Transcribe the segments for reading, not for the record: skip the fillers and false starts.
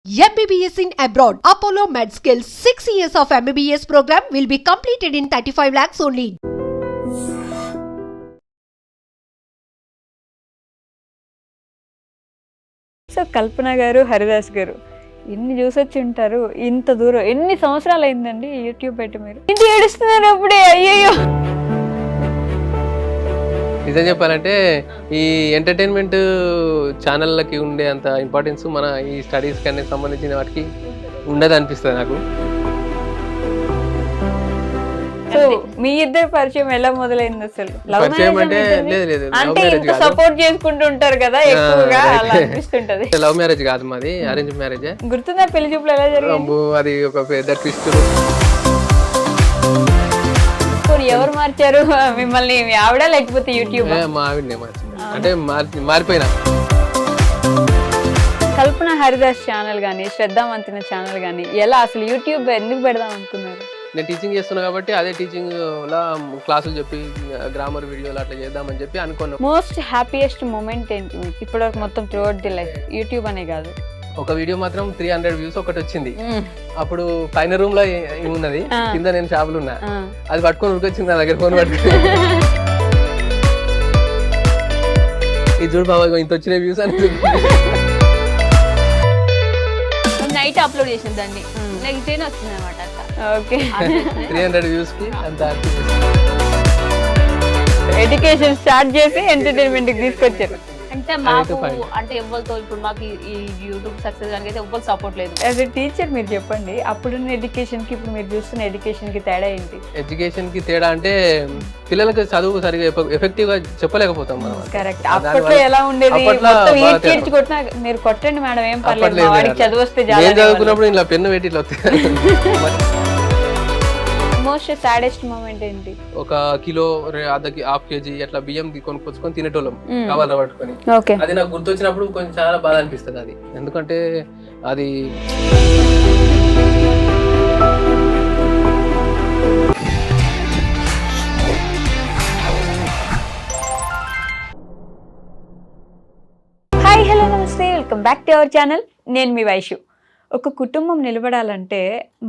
MBBS in abroad. Apollo MedSkill 6 years of MBBS program will be completed in 35 lakhs only. So కల్పన గారు, హరిదాస్ గారు ఎన్ని చూసొచ్చి ఉంటారు. ఇంత దూరం ఎన్ని సంవత్సరాలు అయిందండి యూట్యూబ్ పెట్టి మీరు? ఇంటి ఏడుస్తున్నారు అప్పుడే, అయ్యయ్యో. నిజం చెప్పాలంటే ఈ ఎంటర్టైన్మెంట్ ఛానళ్ళకి ఉండే అంత ఇంపార్టెన్స్ మన ఈ స్టడీస్ కానీ సంబంధించిన వాటికి ఉండదు అనిపిస్తుంది నాకు. సో మీ ఇద్దరు పరిచయం ఎలా మొదలైంది అసలు? పరిచయం అంటే లేదు అంటే ఇంత సపోర్ట్ చేసుకుంటూ ఉంటారు కదా ఎక్కువగా, అలా అనిపిస్తుంటది. లవ్ మ్యారేజ్ కాదు, మాది అరేంజ్ మ్యారేజ్. గుర్తుందా పెళ్లి చూపులు ఎలా జరిగింది? అది ఒక పెద్ద ట్విస్ట్. ఎవరు మార్చారు మిమ్మల్ని, మీ ఆవిడ లేకపోతే యూట్యూబ్? మా ఆవిడనే మార్చింది, అంటే మారిపోయినా. కల్పన హరిదాస్ ఛానల్ కానీ, శ్రద్ధావంతిన ఛానల్ కానీ ఎలా అసలు యూట్యూబ్ ఎందుకు పెడదాం అనుకున్నారు? నేను టీచింగ్ చేస్తున్నా కాబట్టి అదే టీచింగ్ లా క్లాసులు చెప్పి గ్రామర్ వీడియోలు అట్లా చేద్దామని చెప్పి అనుకున్నాను. మోస్ట్ హ్యాపీయెస్ట్ మూమెంట్ ఏంటి ఇప్పటివరకు మొత్తం త్రూఅవుట్ ది లైఫ్? యూట్యూబ్ అనే కాదు, ఒక వీడియో మాత్రం 300 వ్యూస్ ఒకటి వచ్చింది. అప్పుడు పైన రూమ్ లో ఉన్నది, కింద నేను షాపులు ఉన్నా. అది పట్టుకొని ఉరికొచ్చింది నా దగ్గర, ఫోన్ పట్టుకుని. ఇది చూడు బాబా, ఇంత వచ్చిన వ్యూస్ అని. నైట్ అప్లోడ్ చేసిన దాన్ని నెక్స్ట్ డే వచ్చింది అనమాట. ఓకే, 300 వ్యూస్ కి అంత ఎడ్యుకేషన్ స్టార్ట్ చేసి ఎంటర్టైన్మెంట్ కి తీసుకొచ్చారు. అంటే మాకు అంటే ఎవరితో ఇప్పుడు మాకు ఈ యూట్యూబ్ సక్సెస్ దానికి అయితే ఎవరు సపోర్ట్ లేదు. యాజ్ ఎ టీచర్ మీరు చెప్పండి, అప్పుడున్న ఎడ్యుకేషన్ కి ఇప్పుడు మీరు చూస్తున్న ఎడ్యుకేషన్ కి తేడా ఏంటి? ఎడ్యుకేషన్ కి తేడా అంటే పిల్లలకి చదువు సరిగా ఎఫెక్టివ్ గా చెప్పలేకపోతాం మనం. కరెక్ట్. అప్పట్లో ఎలా ఉండేది, మొత్తం ఈడ్చి కొట్టినా మీరు కొట్టండి మేడం ఏం పర్లేదు, వాడికి చదువు వస్తే చదువుకున్నప్పుడు ఇలా పెన్ను పెట్టి ఇట్లా వస్తాయి. మోస్ట్ సాడెస్ట్ మూమెంట్ ఏంటి? ఒక కిలో హాఫ్ కేజీ అట్లా బియ్యం కొనుక్కొచ్చుకొని తినేటోళ్ళం కావాల పట్టుకొని. అది నాకు గుర్తొచ్చినప్పుడు కొంచెం చాలా బాధ అనిపిస్తుంది అది. ఎందుకంటే అది హాయ్, హలో, నమస్తే, welcome back to our channel. నేను మీ వైషు. ఒక కుటుంబం నిలబడాలంటే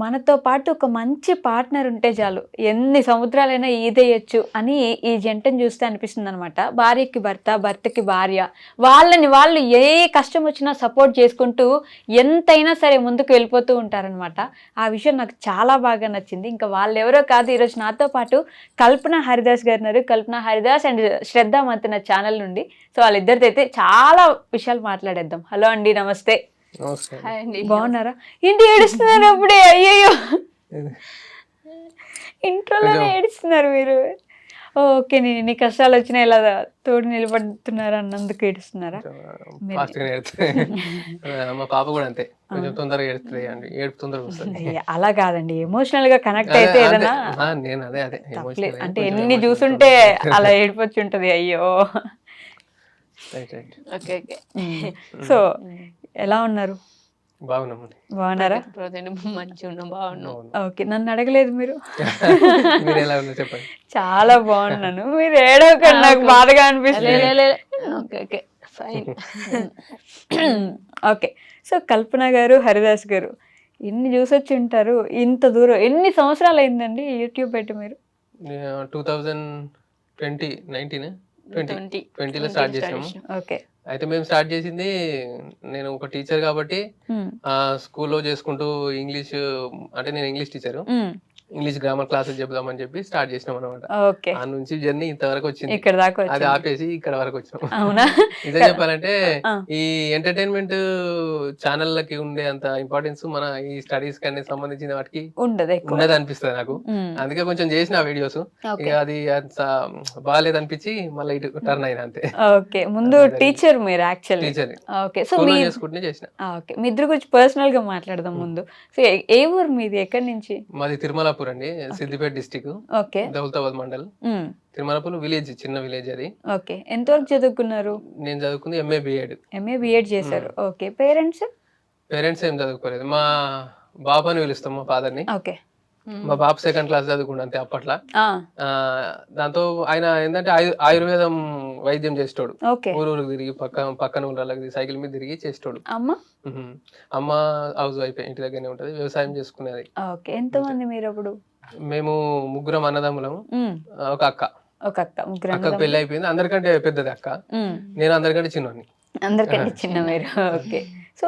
మనతో పాటు ఒక మంచి పార్ట్నర్ ఉంటే చాలు, ఎన్ని సముద్రాలైనా ఈదేయచ్చు అని ఈ జంటను చూస్తే అనిపిస్తుంది అనమాట. భార్యకి భర్త, భర్తకి భార్య, వాళ్ళు ఏ కష్టం వచ్చినా సపోర్ట్ చేసుకుంటూ ఎంతైనా సరే ముందుకు వెళ్ళిపోతూ ఉంటారనమాట. ఆ విషయం నాకు చాలా బాగా నచ్చింది. ఇంకా వాళ్ళు ఎవరో కాదు, ఈరోజు నాతో పాటు కల్పన హరిదాస్ గారు ఉన్నారు. కల్పన హరిదాస్ అండ్ శ్రద్ధావంతిన ఛానల్ నుండి. సో వాళ్ళిద్దరితో అయితే చాలా విషయాలు మాట్లాడేద్దాం. హలో అండి, నమస్తే. బాగున్నారా? ఇంటి ఏడుస్తున్నారు అప్పుడే, అయ్యయ్యో. ఇంట్లోనే ఏడుస్తున్నారు మీరు. ఓకే, నీ కష్టాలు వచ్చినా ఇలా తోడు నిలబడుతున్నారు అన్నందుకు ఏడుస్తున్నారా? మా పాప కూడా అంతే, కొంచెం తొందరగా ఏడుస్తుంది అండి, ఏడుపు తొందరగా వస్తుంది. అలా కాదండి, ఎమోషనల్ గా కనెక్ట్ అయితే ఏదైనా నేను అదే అంటే ఎన్ని చూసుంటే అలా ఏడిపొచ్చి ఉంటది. అయ్యో. సో ఎలా ఉన్నారు? బాగున్నారా? ఓకే, నన్ను అడగలేదు మీరు. చాలా బాగున్నాను. మీరు ఏడవకండి, నాకు బాధగా అనిపిస్తుంది. ఓకే, సో కల్పన గారు, హరిదాస్ గారు ఎన్ని చూసొచ్చి ఉంటారు. ఇంత దూరం ఎన్ని సంవత్సరాలు అయిందండి యూట్యూబ్ పెట్టి మీరు? 2020లో స్టార్ట్ చేసాము. ఓకే, అయితే మేము స్టార్ట్ చేసింది, నేను ఒక టీచర్ కాబట్టి స్కూల్లో చేసుకుంటూ ఇంగ్లీష్, అంటే నేను English teacher, English grammar classes చెప్దామని చెప్పి స్టార్ట్ చేసినాం అనమాట. ఆ నుంచి జర్నీ ఇంతవరకు వచ్చింది, ఇక్కడ దాకా అది ఆపేసి ఇక్కడ వరకు వచ్చినాం. అవునా? నిజం చెప్పాలంటే ఈ ఎంటర్టైన్మెంట్ ఛానళ్ళకి ఉండే అంత ఇంపార్టెన్స్ మన ఈ స్టడీస్ కానీ సంబంధించిన వాటికి ఉండదు అనిపిస్తుంది నాకు. అందుకే కొంచెం చేసిన వీడియోస్, అది బాగాలేదు అనిపించి మళ్ళీ ఇటు టర్న్ అయినా అంతే. ఓకే, ముందు టీచర్ మీరు యాక్చువల్లీ టీచర్. ఓకే, సో చేసుకుంటే చేసిన. ఓకే, మీ ఇద్దరు గురించి పర్సనల్ గా మాట్లాడదాం ముందు. సో ఏ ఊరు మీది, ఎక్కడి నుంచి? మాది తిరుమలాపూర్ అండి, సిద్దిపేట డిస్టిక్, దౌలతాబాద్ మండల్. తిరుమలాపూర్ విలేజ్, చిన్న విలేజ్ అది. ఓకే, ఎంతవరకు చదువుకున్నారు? నేను చదువుకుంది ఎంఏ బిఎడ్ చేశారు. ఓకే, పేరెంట్స్ ఏం చదువుకోలేదు. మా బాబు అని పిలుస్తాం, మా ఫాదర్ ని. ఓకే, మా బాబు 2nd క్లాస్ చదువుకుండు అంతే అప్పట్లో. దాంతో ఆయన ఏంటంటే ఆయుర్వేదం వైద్యం చేసేటోడు. ఊరు తిరిగి పక్కన ఊళ్ళకి సైకిల్ మీద తిరిగి చేసేటోడు. అమ్మ హౌస్ వైఫ్, ఇంటి దగ్గరనే ఉంటది, వ్యవసాయం చేసుకునేది. ఎంతమంది మీరు అప్పుడు? మేము 3 అన్నదమ్ములము, ఒక అక్క. అక్కకు పెళ్లి అయిపోయింది. అందరికంటే పెద్దది అక్క, నేను అందరికంటే చిన్నోని. అందరికంటే చిన్న మీరు. ఓకే. సో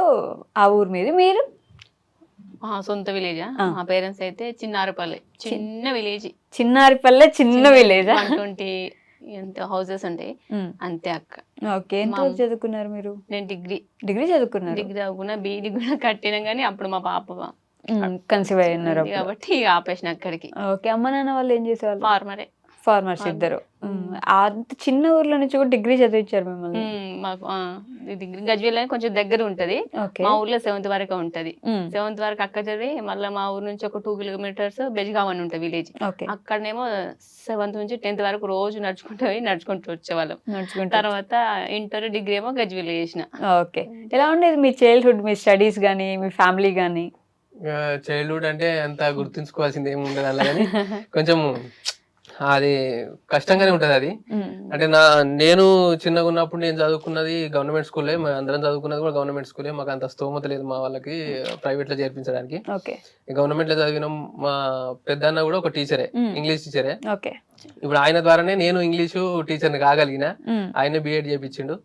ఆ ఊరు మీద మీరు సొంత విలేజా? మా పేరెంట్స్ అయితే చిన్నారిపల్లె, చిన్న విలేజ్. చిన్నారిపల్లె చిన్న విలేజ్. 120 హౌసెస్ ఉంటాయి అంతే అక్క. ఓకే. ఎంత చదువుకున్నారు మీరు? నేను డిగ్రీ చదువుకున్నారు. డిగ్రీ చదువుకున్నా, బీఈడి కూడా కట్టినా, కానీ అప్పుడు మా పాప కన్సీవ్ అయి ఉన్నారు కాబట్టి ఆపేసిన అక్కడికి. ఓకే. అమ్మ నాన్న వాళ్ళు ఏం చేసేవాళ్ళు? ఫార్మర్స్ ఇద్దరు. అంత చిన్న ఊర్లో నుంచి కూడా డిగ్రీ చదివించారు మిమ్మల్ని? మాకు డిగ్రీ గజ్వేల్ అని కొంచెం దగ్గర ఉంటది, మా ఊర్లో 7th వరకు ఉంటది. 7th వరకు అక్క చదివి మళ్ళీ మా ఊరు నుంచి ఒక 2 కిలోమీటర్స్ బెజగావ్ అని ఉంటుంది విలేజ్. అక్కడనేమో 7th నుంచి 10th వరకు రోజు నడుచుకుంటూ వచ్చేవాళ్ళం. తర్వాత ఇంటర్ డిగ్రీ ఏమో గజ్వేల్ చేసిన. ఓకే. ఎలా ఉండేది మీ చైల్డ్హుడ్, మీ స్టడీస్ గానీ, మీ ఫ్యామిలీ గానీ? చైల్డ్హుడ్ అంటే అంత గుర్తుంచుకోవాల్సింది ఏమి ఉండదు అలా, కానీ కొంచెం అది కష్టంగానే ఉంటది అది. అంటే నేను చిన్నగా ఉన్నప్పుడు నేను చదువుకున్నది గవర్నమెంట్ స్కూలే, అందరం చదువుకున్నది కూడా గవర్నమెంట్ స్కూలే. మాకు అంత స్తోమత లేదు మా వాళ్ళకి ప్రైవేట్ లో చేర్పించడానికి. గవర్నమెంట్ లో చదివిన మా పెద్దన్న కూడా ఒక టీచరే, ఇంగ్లీష్ టీచరే. ఇప్పుడు ఆయన ద్వారానే నేను ఇంగ్లీషు టీచర్ని కాగలిగిన. ఆయన బిఎడ్ చేయించిండు,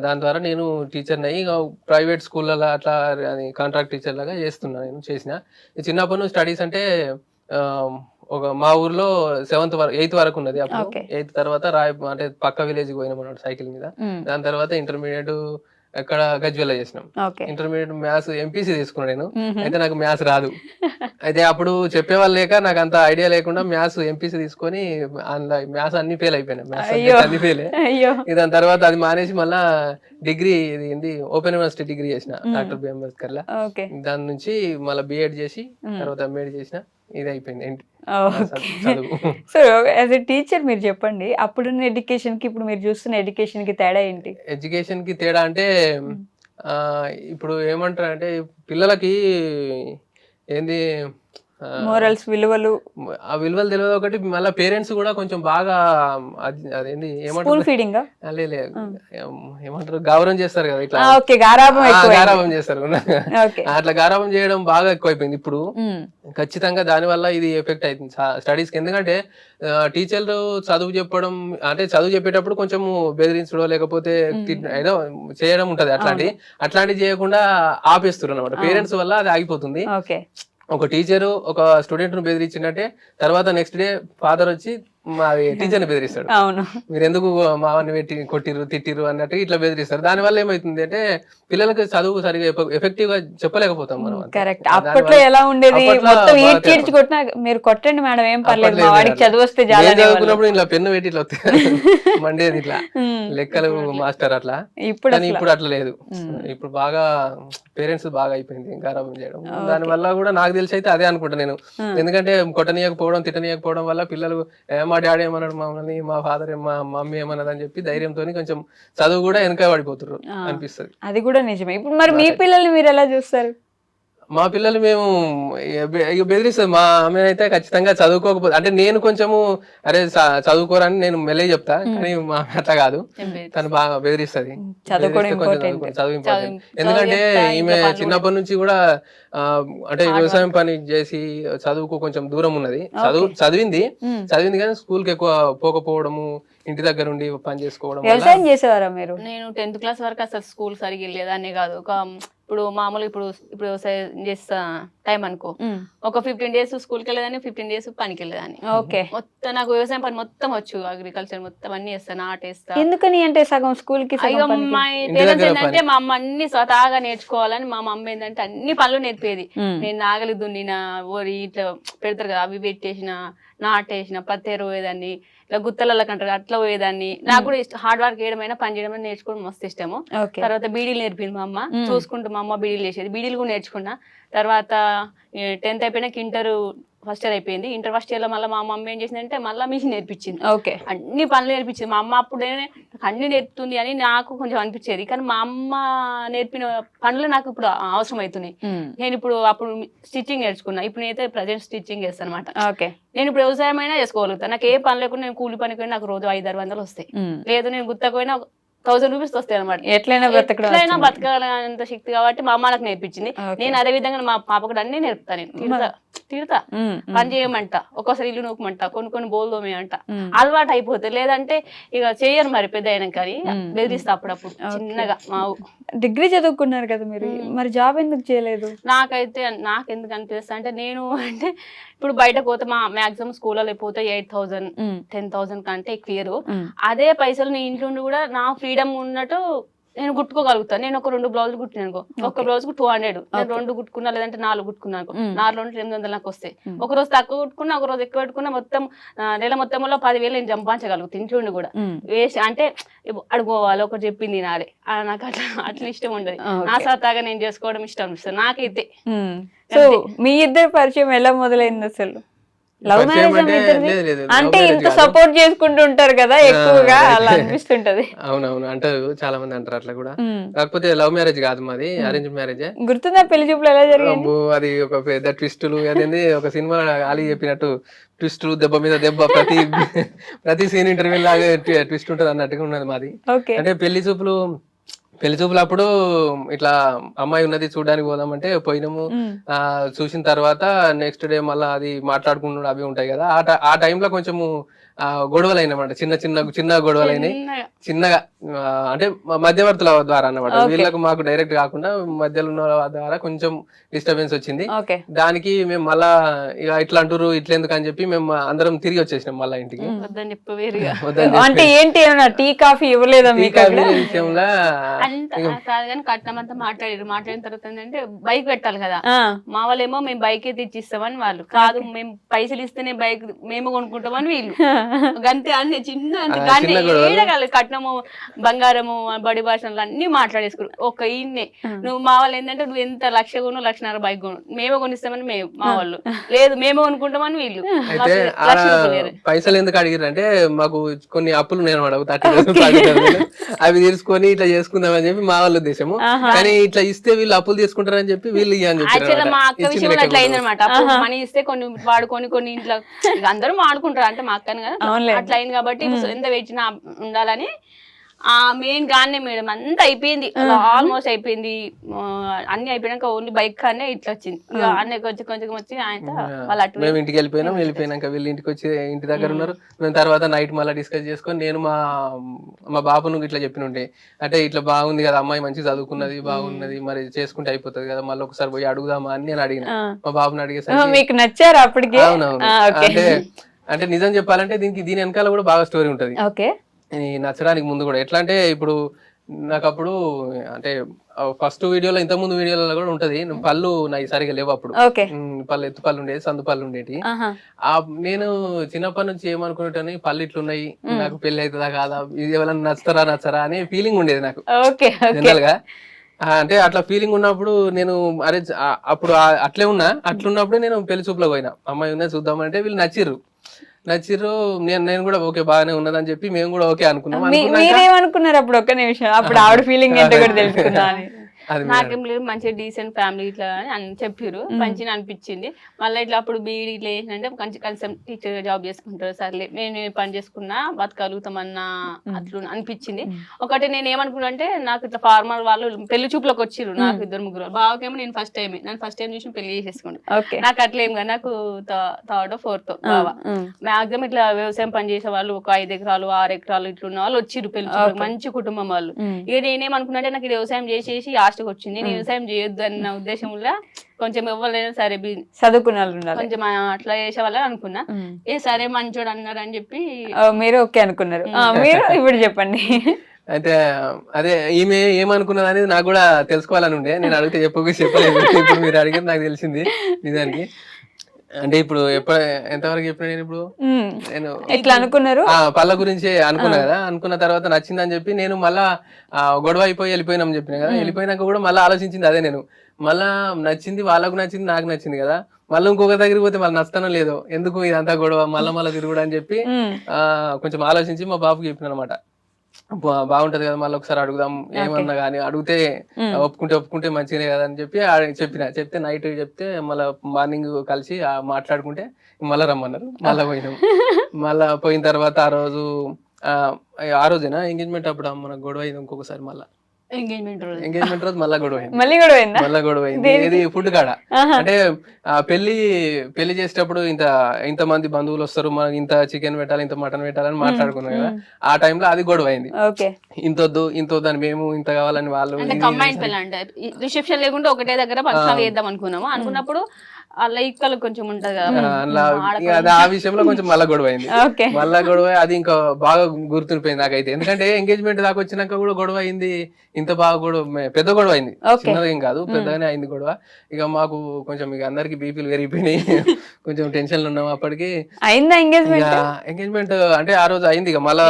దాని ద్వారా నేను టీచర్ని అయ్యి ప్రైవేట్ స్కూళ్ళలో అట్లా కాంట్రాక్ట్ టీచర్ లాగా చేస్తున్నా. నేను చేసిన చిన్నప్పటి నుంచి స్టడీస్ అంటే మా ఊర్లో 8th వరకు ఉన్నది. అప్పుడు 8th తర్వాత అంటే పక్క విలేజ్ పోయినాం అన్నమాట సైకిల్ మీద. దాని తర్వాత ఇంటర్మీడియట్ ఎక్కడ గజ్వేల్ చేసినాం. ఇంటర్మీడియట్ మ్యాథ్స్ ఎంపీసీ తీసుకున్నా నేను. అయితే నాకు మ్యాథ్స్ రాదు. అయితే అప్పుడు చెప్పేవాళ్ళు లేక నాకు అంత ఐడియా లేకుండా మ్యాథ్స్ ఎంపీసీ తీసుకొని మ్యాథ్స్ అన్ని ఫెయిల్ అయిపోయినా. మ్యాథ్స్ అన్ని ఫెయిల్. దాని తర్వాత అది మానేసి మళ్ళా డిగ్రీ ఇది ఓపెన్ యూనివర్సిటీ డిగ్రీ చేసిన డాక్టర్ బి అంబేద్కర్ లా. దాని నుంచి మళ్ళీ బిఎడ్ చేసి తర్వాత ఎంఎడ్ చేసిన. ఇది అయిపోయింది ఏంటి. సో యాజ్ ఎ టీచర్ మీరు చెప్పండి, అప్పుడున్న ఎడ్యుకేషన్ కి ఇప్పుడు మీరు చూస్తున్న ఎడ్యుకేషన్ కి తేడా ఏంటి? ఎడ్యుకేషన్ కి తేడా అంటే ఇప్పుడు ఏమంటారు అంటే పిల్లలకి ఏంది మోరల్స్, విలువలు, ఆ విలువలు తెలియదు ఒకటి. మళ్ళీ పేరెంట్స్ కూడా కొంచెం బాగా అదేంటి ఏమంటారు ఏమంటారు గౌరవం చేస్తారు కదా, ఇట్లా గారాభం చేస్తారు. అట్లా గారాభం చేయడం బాగా ఎక్కువైపోయింది ఇప్పుడు. ఖచ్చితంగా దాని వల్ల ఇది ఎఫెక్ట్ అవుతుంది స్టడీస్ కి. ఎందుకంటే టీచర్లు చదువు చెప్పడం అంటే చదువు చెప్పేటప్పుడు కొంచెం బెదిరించడం లేకపోతే ఏదో చేయడం ఉంటది. అట్లాంటివి చేయకుండా ఆపేస్తారు అన్నమాట. పేరెంట్స్ వల్ల అది ఆగిపోతుంది. ఒక టీచరు ఒక స్టూడెంట్ ను బెదిరించిందంటే తర్వాత నెక్స్ట్ డే ఫాదర్ వచ్చి మా టీచర్ ని బెదిరిస్తాడు. మీరు ఎందుకు మావాన్ని పెట్టి కొట్టిర్రు తిట్టిర్రు అన్నట్టు ఇట్లా బెదిరిస్తారు. దాని వల్ల ఏమైతుంది అంటే పిల్లలకి చదువు సరిగా ఎఫెక్టివ్ గా చెప్పలేకపోతాం మనం. కరెక్ట్. అప్పట్లో ఎలా ఉండేది, మొత్తం ఈడ్చి కొట్టినా మీరు కొట్టండి మేడం ఏం పర్లేదు, మా వాడికి చదువు వస్తే చదువుకున్నప్పుడు ఇట్లా పెన్ను పెట్టి ఇట్లా మండేది ఇట్లా లెక్కలు మాస్టర్ అట్లా. ఇప్పుడు అట్లా లేదు. ఇప్పుడు బాగా పేరెంట్స్ బాగా అయిపోయింది గారాబం చేయడం. దాని వల్ల కూడా నాకు తెలిసి అయితే అదే అనుకుంటా నేను. ఎందుకంటే కొట్టనీయకపోవడం తిట్టనీయకపోవడం వల్ల పిల్లలు మా డాడీ ఏమన్నాడు మమ్మల్ని, మా ఫాదర్ మా మమ్మీ ఏమన్నది అని చెప్పి ధైర్యంతో కొంచెం చదువు కూడా వెనక పడిపోతారు అనిపిస్తుంది. అది కూడా నిజమే. ఇప్పుడు మరి మీ పిల్లల్ని మీరు ఎలా చూస్తారు? మా పిల్లలు మేము బెదిరిస్తాం. మా అమ్మ అయితే ఖచ్చితంగా చదువుకోకపోతే అంటే నేను కొంచెము అరే చదువుకోరని నేను మెల్లే చెప్తా, కానీ మా అట్లా కాదు, తను బాగా బెదిరిస్తుంది. చదువు ఇంపార్టెంట్. ఎందుకంటే ఈమె చిన్నప్పటి నుంచి కూడా అంటే వ్యవసాయం పని చేసి చదువుకు కొంచెం దూరం ఉన్నది. చదివింది కానీ స్కూల్ కి ఎక్కువ పోకపోవడము, ఇంటి దగ్గర ఉండి పని చేసుకోవడం. వ్యవసాయం చేసేవారా మీరు? నేను 10th క్లాస్ వరకు అసలు స్కూల్ సరిగ్గా వెళ్ళేదాన్ని కాదు. ఇప్పుడు మామూలు ఇప్పుడు వ్యవసాయం చేస్తా టైం అనుకో, ఒక 15 days స్కూల్కి వెళ్ళేదాన్ని, 15 days పనికి వెళ్ళేదాన్ని. మొత్తం నాకు వ్యవసాయం పని మొత్తం వచ్చు, అగ్రికల్చర్ మొత్తం అన్ని చేస్తా, నాటేస్తా. ఎందుకని అంటే సగం స్కూల్ కి మా పేరెంట్స్ ఏంటంటే మా అమ్మ అన్ని స్వతహాగా నేర్చుకోవాలని, మా అమ్మ ఏంటంటే అన్ని పనులు నేర్పేది. నేను నాగలి దున్నిన, ఓరి ఇట్లా పెడతారు కదా అవి పెట్టేసిన, నాటేసిన, పత్తేరు పోయేదాన్ని, ఇలా గుత్తలకి అంటారు అట్లా పోయేదాన్ని. నాకు కూడా హార్డ్ వర్క్ చేయడమైనా పని చేయడం నేర్చుకోవడం మస్తు ఇష్టము. తర్వాత బీడీలు నేర్పింది మా అమ్మ, చూసుకుంటూ మా అమ్మ బీడీలు చేసేది, బీడీలు కూడా నేర్చుకున్నా. తర్వాత 10th అయిపోయినాక ఇంటర్ ఫస్ట్ ఇయర్ అయిపోయింది. ఇంటర్ ఫస్ట్ ఇయర్ లో మళ్ళీ మా మమ్మీ ఏం చేసిందంటే మళ్ళీ మిషన్ నేర్పించింది. ఓకే. అన్ని పనులు నేర్పించింది. మా అమ్మ అప్పుడు అన్ని నేర్పుతుంది అని నాకు కొంచెం అనిపించేది, కానీ మా అమ్మ నేర్పిన పనులు నాకు ఇప్పుడు అవసరం అవుతున్నాయి. నేను ఇప్పుడు అప్పుడు స్టిచ్చింగ్ నేర్చుకున్నా, ఇప్పుడు నేనైతే ప్రజెంట్ స్టిచ్చింగ్ చేస్తాను అనమాట. ఓకే. నేను ఇప్పుడు వ్యవసాయం అయినా చేసుకోగలుగుతాను. నాకు ఏ పని లేకుండా నేను కూలి పనికి నాకు రోజు 500-600 వస్తాయి. లేదు నేను గుత్తకపోయినా 1000 రూపీస్ వస్తాయి అనమాట. ఎట్లయినా బతకాలంత శక్తి కాబట్టి మా అమ్మ నాకు నేర్పించింది. నేను అదే విధంగా మా పాప కూడా అన్ని నేర్పుతా. నేను తిడతా, పని చేయమంట, ఒక్కోసారి ఇల్లు నూకమంట, కొన్ని బోల్ తోమేయంట, అలవాటు అయిపోతుంది. లేదంటే ఇక చేయరు మరి పెద్ద అయినా, కానీ బెదిరిస్తా అప్పుడప్పుడు చిన్నగా. మా డిగ్రీ చదువుకున్నారు కదా మీరు, మరి జాబ్ ఎందుకు చేయలేదు? నాకు ఎందుకు అనిపిస్తా అంటే, నేను అంటే ఇప్పుడు బయట పోతే మాక్సిమం స్కూల్లో పోతే 8000 10,000 కంటే ఎక్కువ. అదే పైసలు నేను ఇంట్లో ఉండి కూడా నా ఫ్రీడమ్ ఉన్నట్టు నేను కుట్టుకోగలుగుతాను. నేను ఒక 2 బ్లౌజులు కుట్టినాను, ఒక బ్లౌజ్ కు 200, నేను 2 కుట్టుకున్నా లేదంటే 4 కుట్టుకున్నాను, 4 800 నాకు వస్తాయి. ఒక రోజు తక్కువ కుట్టుకున్నా, ఒక రోజు ఎక్కువ పెట్టుకున్నా, మొత్తం నెల మొత్తంలో 10,000 నేను సంపాదించగలుగుతాను ఇంట్లో ఉండి కూడా. వేస్ట్ అంటే అడుకోవాలి, ఒకటి చెప్పింది నాడే, నాకు అట్లా ఇష్టం ఉండదు. నా సరదాగా నేను చేసుకోవడం ఇష్టం అనిపిస్తుంది నాకైతే. సో మీ ఇద్దరు పరిచయం ఎలా మొదలైంది అసలు? లవ్ మ్యారేజ్ అంటే ఇంత సపోర్ట్ చేసుకుంటూ ఉంటారు కదా ఎక్కువగా, అలా అనిపిస్తుంటది. అవునవును అంటారు, చాలా మంది అంటారు అట్లా కూడా. కాకపోతే లవ్ మ్యారేజ్ కాదు, మాది అరేంజ్ మ్యారేజ్. గుర్తుందా పెళ్లి చూపులు ఎలా జరిగింది? అది ఒక పెద్ద ట్విస్టులు, అదేంది ఒక సినిమా అలీ చెప్పినట్టు ట్విస్టులు, దెబ్బ మీద దెబ్బ, ప్రతి సీన్ ఇంటర్వ్యూ లాగా ట్విస్ట్ ఉంటది అన్నట్టుగా ఉన్నది మాది. అంటే పెళ్లి చూపులు అప్పుడు ఇట్లా అమ్మాయి ఉన్నది చూడడానికి పోదామంటే పోయినాము. చూసిన తర్వాత నెక్స్ట్ డే మళ్ళీ అది మాట్లాడుకుంటూ అవి ఉంటాయి కదా, ఆ టైంలో కొంచెము గొడవలు అయినమాట, చిన్న గొడవలు అయినాయి చిన్నగా. అంటే మధ్యవర్తుల ద్వారా అన్నమాట, వీళ్ళకు మాకు డైరెక్ట్ కాకుండా మధ్యలో ఉన్న ద్వారా కొంచెం డిస్టర్బెన్స్ వచ్చింది. దానికి మేము మళ్ళా ఇక ఇట్లా అంటారు ఇట్లా ఎందుకు అని చెప్పి మేము అందరం తిరిగి వచ్చేసినాం మళ్ళా ఇంటికి. అంటే ఏంటి టీ కాఫీ ఇవ్వలేదా విషయంలో? కట్నం అంతా మాట్లాడిన తర్వాత ఏంటంటే బైక్ పెట్టాలి కదా, మా వాళ్ళేమో మేము బైక్ తెచ్చిస్తామని వాళ్ళు, కాదు మేము పైసలు ఇస్తేనే బైక్ మేము కొనుక్కుంటామని వీళ్ళు. గంతే అన్ని చిన్న కట్నము బంగారము బడి భాషలు అన్ని మాట్లాడేసుకున్నారు. ఒక ఈయన్నే నువ్వు మా వాళ్ళు ఏంటంటే నువ్వు ఎంత 1,00,000 కొను 1,50,000 బైక్ కొను, మేమే కొనిస్తామని మా వాళ్ళు, లేదు మేమే కొనుక్కుంటామని వీళ్ళు. పైసలు ఎందుకు అడిగారు అంటే, మాకు కొన్ని అప్పులు ఉన్నాయి అనమాట, 30,000 అవి తీసుకొని ఇట్లా చేసుకుందామని చెప్పి మా వాళ్ళ ఉద్దేశము. కానీ ఇట్లా ఇస్తే వీళ్ళు అప్పులు తీసుకుంటారని చెప్పి వీళ్ళు మా అక్క విషయంలో అట్లా అయిందనమాట. అప్పుడు మనీ ఇస్తే కొన్ని వాడుకొని కొన్ని ఇంట్లో అందరూ వాడుకుంటారు, అంటే మా అక్కని అట్లా అయింది కాబట్టి ఎంత వేచినా ఉండాలని ఆ మెయిన్ గానే మేడం అంతా అయిపోయింది, ఆల్మోస్ట్ అయిపోయింది, అన్ని అయిపోయినాక ఓన్లీ బైక్ కానే ఇట్లా వచ్చింది. అన్నీ కొంచెం వచ్చి ఆయన వాళ్ళు అటు మేము ఇంటికి వెళ్ళిపోయినాక వీళ్ళు ఇంటికి వచ్చి ఇంటి దగ్గర ఉన్నారు. మేము తర్వాత నైట్ మళ్ళీ డిస్కస్ చేసుకొని నేను మా బాబును ఇట్లా చెప్పినుండే, అంటే ఇట్లా బాగుంది కదా అమ్మాయి మంచిగా చదువుకున్నది బాగున్నది, మరి చేసుకుంటే అయిపోతుంది కదా, మళ్ళీ ఒకసారి పోయి అడుగుదామా అని నేను అడిగిన. మా బాబుని అడిగేసరికి మీకు నచ్చారు అప్పటికి? అవునవును. అంటే నిజం చెప్పాలంటే దీని వెనకాల కూడా బాగా స్టోరీ ఉంటది. నచ్చడానికి ముందు కూడా ఎట్లా అంటే, ఇప్పుడు నాకు అప్పుడు అంటే ఫస్ట్ వీడియోలో ఇంత ముందు వీడియోలో కూడా ఉంటది, పళ్ళు నాకు సరిగా లేవు అప్పుడు, పళ్ళు ఎత్తు పళ్ళు ఉండేది, సందు పళ్ళు ఉండేటి. నేను చిన్నప్పటి నుంచి ఏమనుకునేటని పళ్ళు ఇట్లున్నాయి, నాకు పెళ్లి అవుతుందా కాదా, ఇది ఎవరైనా నచ్చరా అనే ఫీలింగ్ ఉండేది నాకు జనరల్ గా. అంటే అట్లా ఫీలింగ్ ఉన్నప్పుడు నేను అరే అప్పుడు అట్లున్నప్పుడు నేను పెళ్లి చూపులో పోయినా, అమ్మాయి ఉన్నది చూద్దామంటే వీళ్ళు నచ్చిర్రు, నేను కూడా ఓకే బాగానే ఉన్నదని చెప్పి మేము కూడా ఓకే అనుకున్నాం. మీరేమనుకున్నారు అప్పుడు? ఒక్క నిమిషం, అప్పుడు ఆవిడ ఫీలింగ్ ఏంటో కూడా తెలుసుకుందా? నాకేం లేదు, మంచిగా డీసెంట్ ఫ్యామిలీ ఇట్లా అని చెప్పారు, మంచిగా అనిపించింది. మళ్ళీ ఇట్లా అప్పుడు బీఈడి ఇట్లా ఏంటంటే కలిసి టీచర్ జాబ్ చేసుకుంటారు, సర్లే నేను పని చేసుకున్నా బతకగలుగుతామన్నా అట్లా అనిపించింది. ఒకటి నేను ఏమనుకున్నా అంటే, నాకు ఇట్లా ఫార్మర్ వాళ్ళు పెళ్లి చూపులోకి వచ్చిర్రు, నాకు 2-3 బావకేమో నేను ఫస్ట్ టైం చూసి పెళ్లి చేసేసుకున్నాను. నాకు అట్లా ఏం కాదు, నాకు 3rd or 4th బావ. మాక్సిమం ఇట్లా వ్యవసాయం పని చేసే వాళ్ళు ఒక 5 ఎకరాలు 6 ఎకరాలు ఇట్లున్న వాళ్ళు వచ్చిర్రు పెళ్లి చూపులకు, మంచి కుటుంబం వాళ్ళు. ఇక నేనేమనుకున్నా అంటే, నాకు వ్యవసాయం చేసేసి వచ్చింది, నేను వ్యవసాయం చేయొద్దు అన్న ఉద్దేశంలో కొంచెం ఎవరైనా సరే చదువుకున్న కొంచెం అట్లా చేసే వాళ్ళని అనుకున్నా. సరే మంచోడు అన్నారు అని చెప్పి మీరు ఓకే అనుకున్నారు. మీరు ఇప్పుడు చెప్పండి. అయితే అదే ఈమె ఏమనుకున్నది అనేది నాకు కూడా తెలుసుకోవాలని ఉండే, నేను అడిగితే చెప్పలేదు. ఇప్పుడు మీరు అడిగితే నాకు తెలిసింది నిజానికి. అంటే ఇప్పుడు ఎంతవరకు చెప్పిన నేను ఎట్లా అనుకున్నారు, పళ్ళ గురించి అనుకున్నా కదా, అనుకున్న తర్వాత నచ్చిందని చెప్పి నేను మళ్ళా గొడవ అయిపోయి వెళ్ళిపోయినాం చెప్పిన కదా, వెళ్ళిపోయినాక కూడా మళ్ళీ ఆలోచించింది అదే, నేను మళ్ళా నచ్చింది, వాళ్ళకు నచ్చింది, నాకు నచ్చింది కదా, మళ్ళీ ఇంకొక దగ్గరికి పోతే మళ్ళీ నచ్చడం లేదు, ఎందుకు ఇదంతా గొడవ మళ్ళా తిరుగుడు అని చెప్పి కొంచెం ఆలోచించి మా బాబుకి చెప్పిన అనమాట. బాగుంటది కదా, మళ్ళీ ఒకసారి అడుగుదాం, ఏమన్నా కానీ అడిగితే ఒప్పుకుంటే మంచిగానే కదా అని చెప్పి చెప్తే నైట్ చెప్తే మళ్ళీ మార్నింగ్ కలిసి మాట్లాడుకుంటే మళ్ళీ రమ్మన్నారు. మళ్ళీ పోయినాం. మళ్ళా పోయిన తర్వాత ఆ రోజేనా ఎంగేజ్మెంట్ అప్పుడు మనకు గొడవ అయింది ఇంకొకసారి. మళ్ళీ ఎంగేజ్మెంట్ రోజు మళ్ళా గొడవ అయింది. ఇది ఫుడ్ కాడ అంటే పెళ్లి చేసేటప్పుడు ఇంత మంది బంధువులు వస్తారు, మనకి ఇంత చికెన్ పెట్టాలి, ఇంత మటన్ పెట్టాలని మాట్లాడుకున్నాం కదా, ఆ టైంలో అది గొడవ అయింది. ఇంతొద్దు అని మేము ఇంత కావాలని వాళ్ళు. కంబైన్ పెళ్ళి అంటే రిసెప్షన్ లేకుండా ఒకటే దగ్గర ఫంక్షన్ చేద్దాం అనుకున్నప్పుడు అలా ఈక్వల్ కొంచెం ఉంటది కదా, ఆ విషయంలో కొంచెం మళ్ళా గొడవ అయింది. మళ్ళా గొడవ అది ఇంకా బాగా గుర్తుండిపోయింది నాకైతే. ఎందుకంటే ఎంగేజ్మెంట్ దాకా వచ్చినాక కూడా గొడవ అయింది. ఇంత బాగా పెద్ద గొడవ అయింది, చిన్నదేం కాదు, పెద్దగానే అయింది గొడవ. ఇక మాకు కొంచెం ఇక అందరికి బీపీలు పెరిగిపోయినాయి, కొంచెం టెన్షన్లు ఉన్నాం. అప్పటికి ఎంగేజ్మెంట్ అంటే ఆ రోజు అయింది. ఇక మళ్ళా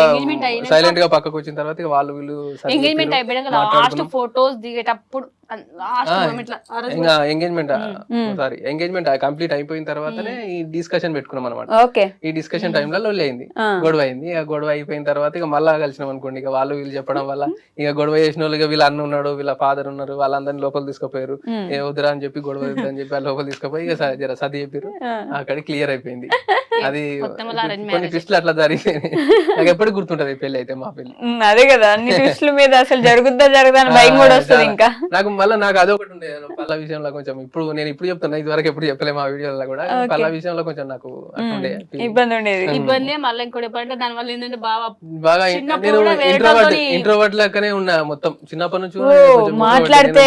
సైలెంట్ గా పక్కకు వచ్చిన తర్వాత ఇక వాళ్ళు వీళ్ళు ఎంగేజ్మెంట్ అయిపోయాక లాస్ట్ ఫోటోస్ దిగేటప్పుడు ఎంగేజ్మెంట్ కంప్లీట్ అయిపోయిన తర్వాతనే ఈ డిస్కషన్ పెట్టుకున్నాం అనమాట. ఈ డిస్కషన్ టైంలో లొల్లి అయింది, గొడవ అయింది. ఇక గొడవ అయిపోయిన తర్వాత ఇక మళ్ళా కలిసినాం అనుకోండి. ఇక వాళ్ళు వీళ్ళు చెప్పడం వల్ల ఇక గొడవ చేసిన వాళ్ళు వీళ్ళ అన్న ఉన్నాడు, వీళ్ళ ఫాదర్ ఉన్నారు, వాళ్ళందరినీ లోపల తీసుకుపోయారు. ఏ వద్దురా అని చెప్పి గొడవ అని చెప్పి వాళ్ళు లోపల తీసుకుపోయి ఇక జర సర్ది చెప్పారు. అక్కడ క్లియర్ అయిపోయింది. అది కొన్ని ట్విస్టులు అట్లా జరిగిపోయినాయి. నాకు ఎప్పటికి గుర్తుంటది పెళ్లి అయితే మా పెళ్లి. అదే కదా, అన్ని ట్విస్టుల మీద అసలు జరుగుద్దా భయం కూడా వస్తుంది. ఇంకా నాకు అదొకటి ఉండే పల్ల విషయంలో కొంచెం. నేను ఇప్పుడు చెప్తున్నా, ఇది వరకు ఎప్పుడు చెప్పలే మా వీడియోలో కూడా. పల్ల విషయంలో కొంచెం నాకు ఇబ్బంది ఉండేది. ఇబ్బంది మళ్ళీ ఇంకోటి ఎప్పుడంటే దాని వల్ల ఏంటంటే బాగా నేను ఇంట్రోవర్ట్ లెక్కనే ఉన్నా మొత్తం చిన్నప్పటి నుంచి. మాట్లాడితే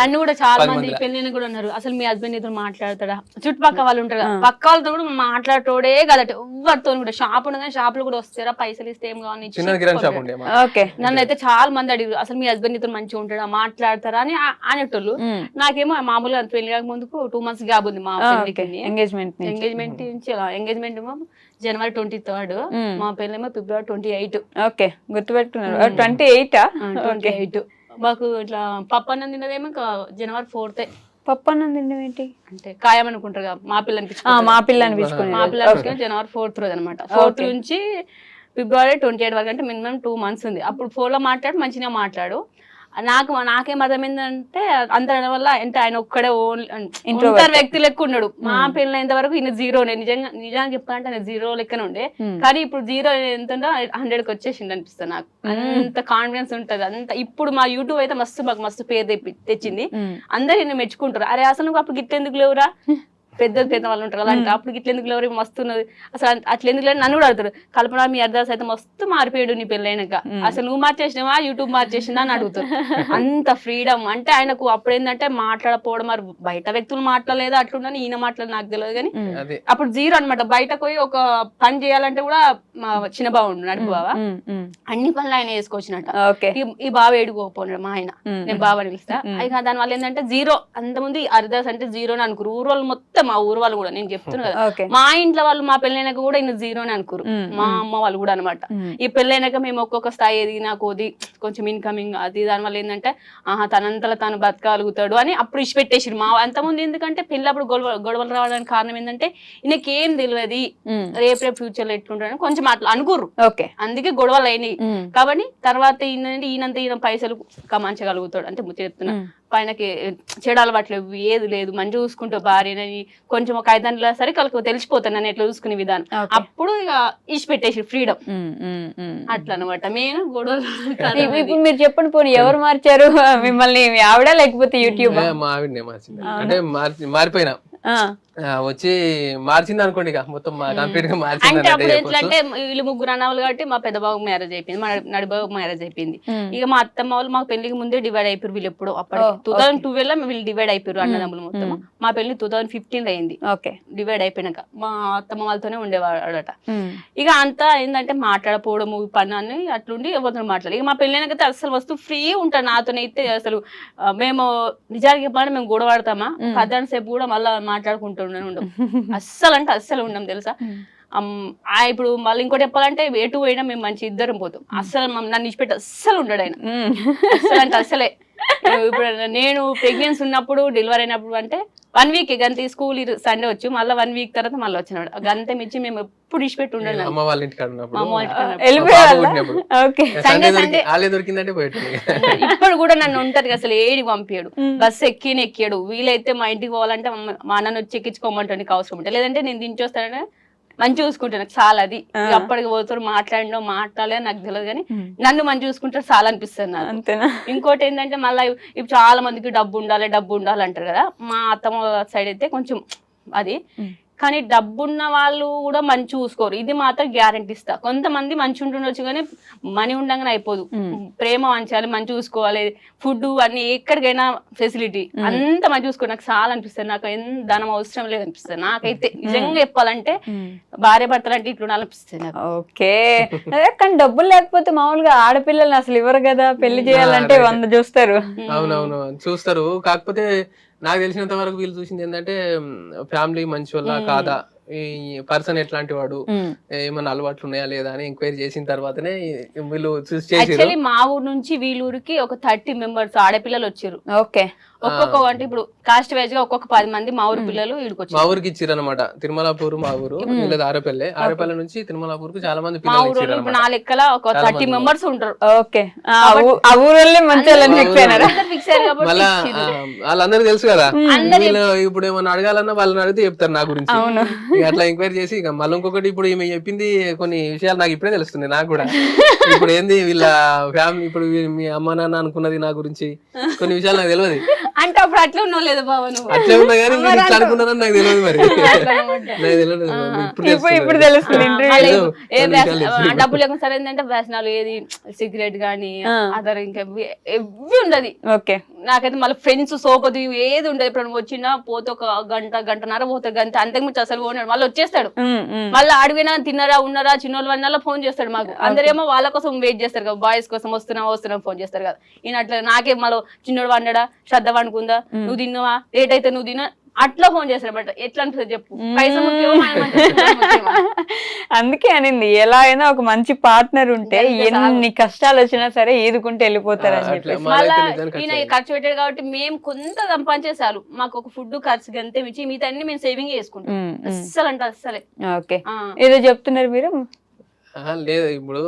నన్ను కూడా చాలా మంది పెళ్ళిన కూడా ఉన్నారు, అసలు మీ హస్బెండ్ ఇద్దరు మాట్లాడతాడా, చుట్టుపక్కల వాళ్ళు ఉంటారు పక్క వాళ్ళతో కూడా మాట్లాడటోడే కదట, ఎవరితో కూడా. షాప్ ఉండగా షాపులు కూడా వస్తారా, పైసలు ఇస్తే ఏం కావాలి. నన్ను అయితే చాలా మంది అడిగారు, అసలు మీ హస్బెండ్ ఇద్దరు మంచిగా ఉంటాడా, మాట్లాడతారా అని అనేటోళ్ళు. నాకేమో మామూలుగా పెళ్లి కాక ముందుకు 2 months గ్యాప్ ఉంది మా పెళ్లికి. ఎంగేజ్మెంట్ ఏమో January 23rd, మా పెళ్ళేమో February 28. ఓకే, గుర్తుపెట్టుకున్నారు. 28 మాకు ఇట్లా పప్పన్నం తిన్నదేమో January 4th. పప్పన్నం తినడం ఏంటి అంటే ఖాయం అనుకుంటారు కదా, మా పిల్ల అనిపించుకుని January 4th రోజు అనమాట. 4th నుంచి February 28 వరకు అంటే మినిమం 2 months ఉంది. అప్పుడు ఫోన్ లో మంచిగా మాట్లాడు. నాకేం అర్థమైందంటే అందరి వల్ల అంటే ఆయన ఒక్కడే ఇంటర్ వ్యక్తి లెక్క ఉన్నాడు. మా పెళ్ళి అయినంత వరకు ఈయన 0. నిజంగా చెప్పాలంటే ఆయన 0 లెక్కనే ఉండే. కానీ ఇప్పుడు 0 ఎంత 100కి వచ్చేసింది అనిపిస్తుంది నాకు. అంత కాన్ఫిడెన్స్ ఉంటది అంత. ఇప్పుడు మా యూట్యూబ్ అయితే మాకు మస్తు పేరు తెచ్చింది. అందరు ఈయన మెచ్చుకుంటారు. అరే అసలు నువ్వు అప్పుడు గిట్టెందుకు లేవురా, పెద్ద వాళ్ళు ఉంటారు కదా, అంటే అప్పుడు ఇట్లా ఎందుకు ఎవరు మస్తున్నది అసలు అట్లా ఎందుకు లేదు నన్ను కూడా అడుగుతారు. కల్పన మీ అర్ధాస్ అయితే మస్తు మారిపోయాడు నీ పెళ్ళైనాక, అసలు నువ్వు మార్చేసినావా యూట్యూబ్ మార్చేసిందా అని అడుగుతారు. అంత ఫ్రీడమ్ అంటే ఆయనకు. అప్పుడు ఏంటంటే మాట్లాడకపోవడం, మరి బయట వ్యక్తులు మాట్లాడలేదు అట్లుండని ఈయన మాట్లాడదు నాకు తెలియదు. కానీ అప్పుడు 0 అనమాట. బయటకు పోయి ఒక పని చేయాలంటే కూడా మా చిన్న బావ ఉండు, నడుపు బావ, అన్ని పనులు ఆయన వేసుకోవచ్చినట్ట. ఈ బావ ఏడుకోపోయినాడు మా ఆయన, నేను బావ నిలుస్తా. ఇక దాని వల్ల ఏంటంటే 0. అంతమంది అర్ధాస్ అంటే 0 అని అనుకురు ఊరు వాళ్ళు మొత్తం. మా ఊరు వాళ్ళు కూడా, నేను చెప్తున్నా కదా, మా ఇంట్లో వాళ్ళు మా పెళ్ళైనాక కూడా ఈయన 0 అని అనుకోరు. మా అమ్మ వాళ్ళు కూడా అనమాట. ఈ పెళ్ళైనాక మేము ఒక్కొక్క స్థాయి ఎదిగినా కొద్ది కొంచెం ఇన్కమింగ్ అది దాని వల్ల ఏంటంటే తనంతలో తాను బతకగలుగుతాడు అని అప్పుడు ఇచ్చిపెట్టేసారు. మా అంతమంది ఎందుకంటే పెళ్ళప్పుడు గొడవలు రావడానికి కారణం ఏంటంటే ఈయనకి ఏం తెలియదు, రేపు ఫ్యూచర్ లో ఎట్లుంటాడని కొంచెం అట్లా అనుకోరు. అందుకే గొడవలు అయినాయి. కాబట్టి తర్వాత ఈయన పైసలు కమాంచగలుగుతాడు అంటే చెప్తున్నా. పైనకి చెడు అలవాట్లేదు, ఏది లేదు, మంచి చూసుకుంటూ భార్యని కొంచెం ఒక 5 నెలల సరే వాళ్ళకి తెలిసిపోతాను నన్ను ఎట్లా చూసుకునే విధానం. అప్పుడు ఇక ఇచ్చి పెట్టేసి ఫ్రీడమ్ అట్లా అనమాట. మెయిన్ గొడవలు. ఇప్పుడు మీరు చెప్పండి, పోనీ ఎవరు మార్చారు మిమ్మల్ని, మీ ఆవిడ లేకపోతే యూట్యూబ్? మా ఆవిడనే మార్చింది. అంటే మారిపోయినా వచ్చి మార్చింది అనుకోండి, ఇక మొత్తం కంప్లీట్ గా మార్చింది. అంటే అప్పుడు ఎట్లా అంటే వీళ్ళు 3 అన్నవాళ్ళు కాబట్టి మా పెద్ద బాబు మ్యారేజ్ అయిపోయింది, మా నడిబాబు మ్యారేజ్ అయిపోయింది. ఇక మా అత్తమ్మ వాళ్ళు మా పెళ్లికి ముందే డివైడ్ అయిపోయారు. వీళ్ళు ఎప్పుడు అప్పటికి 2012 లో వీళ్ళు డివైడ్ అయిపోయారు అన్నదమ్ములు మొత్తం. మా పెళ్లి 2015 అయింది. డివైడ్ అయిపోయినాక మా అత్తమ్మ వాళ్ళతోనే ఉండేవాడట. ఇక అంతా ఏంటంటే మాట్లాడపోవడము పని అని అట్లుండి ఎవరితో మాట్లాడాలి. ఇక మా పెళ్ళైనాకైతే అసలు వస్తూ ఫ్రీ ఉంటాను నాతోనైతే. అసలు మేము నిజానికి చెప్పాలంటే మేము గొడవ పడతామా 10 సేపు కూడా మళ్ళీ మాట్లాడుకుంటూ ఉండవు. అస్సలు అంటే అస్సలు ఉండం తెలుసా. ఇప్పుడు మళ్ళీ ఇంకోటి చెప్పాలంటే ఎటు పోయినా మేము మంచి ఇద్దరం పోతాం. అస్సలు నన్ను ఇచ్చిపెట్టి అస్సలు ఉండడు ఆయన. అస్సలు అంటే అస్సలే ఇప్పుడు నేను ప్రెగ్నెన్సీ ఉన్నప్పుడు డెలివరీ అయినప్పుడు అంటే 1 వీక్ గంతే, స్కూల్ సండే వచ్చి మళ్ళీ 1 వీక్ తర్వాత మళ్ళీ వచ్చినాడు. గంతే మించి మేము ఎప్పుడు ఇచ్చిపెట్టి ఉండను. అమ్మ వాళ్ళ ఇంటికి ఉన్నప్పుడు మా అమ్మ వాళ్ళ ఇంటికి ఉన్నప్పుడు. వెళ్ళిపోయాడు. ఓకే. వాళ్ళే దొరికిందంటే పోయేట్టు. ఇప్పుడు కూడా నన్ను ఉంటది అసలు ఏడికి పంపించాడు, బస్సు ఎక్కియాడు. వీలైతే మా ఇంటికి పోవాలంటే మా అన్నను వచ్చి ఎక్కించుకోమంటాడు, నీకు అవసరం ఉంటుంది, లేదంటే నేను దించొస్తానని మంచి చూసుకుంటాను. చాలా అది అప్పటికి పోతారు, మాట్లాడలే నాకు తెలియదు, కానీ నన్ను మంచి చూసుకుంటారు చాలా అనిపిస్తుంది నాకు. అంతేనా? ఇంకోటి ఏంటంటే మళ్ళీ ఇప్పుడు చాలా మందికి డబ్బు ఉండాలి అంటారు కదా. మా అత్తమ్మ సైడ్ అయితే కొంచెం అది, కానీ డబ్బున్న వాళ్ళు కూడా మంచి చూసుకోరు. ఇది మాత్రం గ్యారంటీ ఇస్తా. కొంతమంది మంచి ఉంటుండొచ్చు కానీ మనీ ఉండగానే అయిపోదు. ప్రేమ మంచాలి, మంచి చూసుకోవాలి, ఫుడ్ అన్ని ఎక్కడికైనా ఫెసిలిటీ అంత మంచి చూసుకో. నాకు చాలా అనిపిస్తుంది. నాకు ఎంత ధనం అవసరం లేదు అనిపిస్తుంది నాకైతే. నిజంగా చెప్పాలంటే భార్య భర్తలు అంటే ఇట్లా అనిపిస్తుంది నాకు. ఓకే. కానీ డబ్బులు లేకపోతే మామూలుగా ఆడపిల్లల్ని అసలు ఇవ్వరు కదా, పెళ్లి చేయాలంటే 100 చూస్తారు. అవునవును చూస్తారు. కాకపోతే నాకు తెలిసినంత వరకు వీళ్ళు చూసింది ఏంటంటే ఫ్యామిలీ మంచి వల్ల కాదా, ఈ పర్సన్ ఎట్లాంటి వాడు, ఏమన్నా అలవాట్లు ఉన్నాయా లేదా అని ఎంక్వైరీ చేసిన తర్వాతనే వీళ్ళు యాక్చువల్లీ మా ఊరు నుంచి వీళ్ళూరికి ఒక 30 మెంబర్స్ ఆడపిల్లలు వచ్చారు. ఓకే. ఒక్కొక్క అంటే ఇప్పుడు కాస్ట్ వైజ్ గా ఒక్కొక్క 10 మంది మా ఊరు పిల్లలు ఇక్కడికి మా ఊరికి ఇచ్చారు అనమాట. తిరుమలాపూర్ మా ఊరు, వీళ్ళది ఆరేపల్లి నుంచి తిరుమలాపూర్ కు చాలా మంది మా ఊరు ఇప్పుడు నా లెక్కల ఒక 30 మెంబర్స్ ఉంటారు. ఓకే. ఆ ఊళ్ళో మంచి ఫిక్స్ అయ్యారు కాబట్టి మళ్ళా వాళ్ళందరూ తెలుసు కదా. వీళ్ళు ఇప్పుడు ఏమన్నా అడగాలన్నా వాళ్ళని అడిగితే చెప్తారు నా గురించి. అట్లా ఎంక్వైరీ చేసి ఇక మళ్ళీ ఇంకొకటి ఇప్పుడు ఈమె చెప్పింది కొన్ని విషయాలు నాకు ఇప్పుడే తెలుస్తుంది. నాకు కూడా ఇప్పుడు ఏంది వీళ్ళ ఫ్యామిలీ, ఇప్పుడు మీ అమ్మ నాన్న అనుకున్నది నా గురించి కొన్ని విషయాలు నాకు తెలియదు. అంటే అప్పుడు అట్లా ఉన్నావు లేదా బాబా నువ్వు? అట్లే ఉన్నా కానీ మీరు ఇట్లా అనుకున్నారని నాకు తెలియదు. మరి నాకు తెలియదు. ఇప్పుడు తెలుస్తుంది. డబ్బు లేకుండా సరే ఏంటంటే వ్యసనాలు, ఏది సిగరెట్ గానీ అదర్ ఇంకా ఎవ్వి ఉండదు. ఓకే. నాకైతే మళ్ళీ ఫ్రెండ్స్ సోపది ఏది ఉండదు. ఇప్పుడు వచ్చినా పోతే ఒక గంటన్నర పోతే గంట, అంతకుమించి అసలు పోనాడు. మళ్ళీ వచ్చేస్తాడు. మళ్ళీ అడిగినా తిన్నారా ఉన్నారా చిన్నోళ్ళు అన్న ఫోన్ చేస్తాడు మాకు. అందరేమో వాళ్ళ కోసం వెయిట్ చేస్తారు కదా, బాయ్స్ కోసం వస్తున్నా ఫోన్ చేస్తారు కదా. ఈయన అట్లా నాకే మళ్ళీ చిన్నోడు వండడా, శ్రద్ధ వండుకుందా, నువ్వు తిన్నావా, లేట్ అయితే నువ్వు తిన్నా, అట్లా ఫోన్ చేస్తారు. బట్ ఎట్లా అనిపిస్తుంది చెప్పు? పైసా ముఖ్యమా? అందుకే అనింది, ఎలా అయినా ఒక మంచి పార్ట్నర్ ఉంటే ఎన్ని కష్టాలు వచ్చినా సరే ఈదుకుంటే వెళ్ళిపోతారు అని చెప్పేసి. మళ్ళా ఈయన ఖర్చు పెట్టాడు కాబట్టి మేము కొంత సంపాదించేసారు. మాకు ఒక ఫుడ్ ఖర్చు అంతే, మించి మిగతా అన్ని మేము సేవింగ్ చేసుకుంటాం. అస్సలు అంటే అస్సలే. ఓకే. ఏదో చెప్తున్నారు మీరు? లేదు, ఇప్పుడు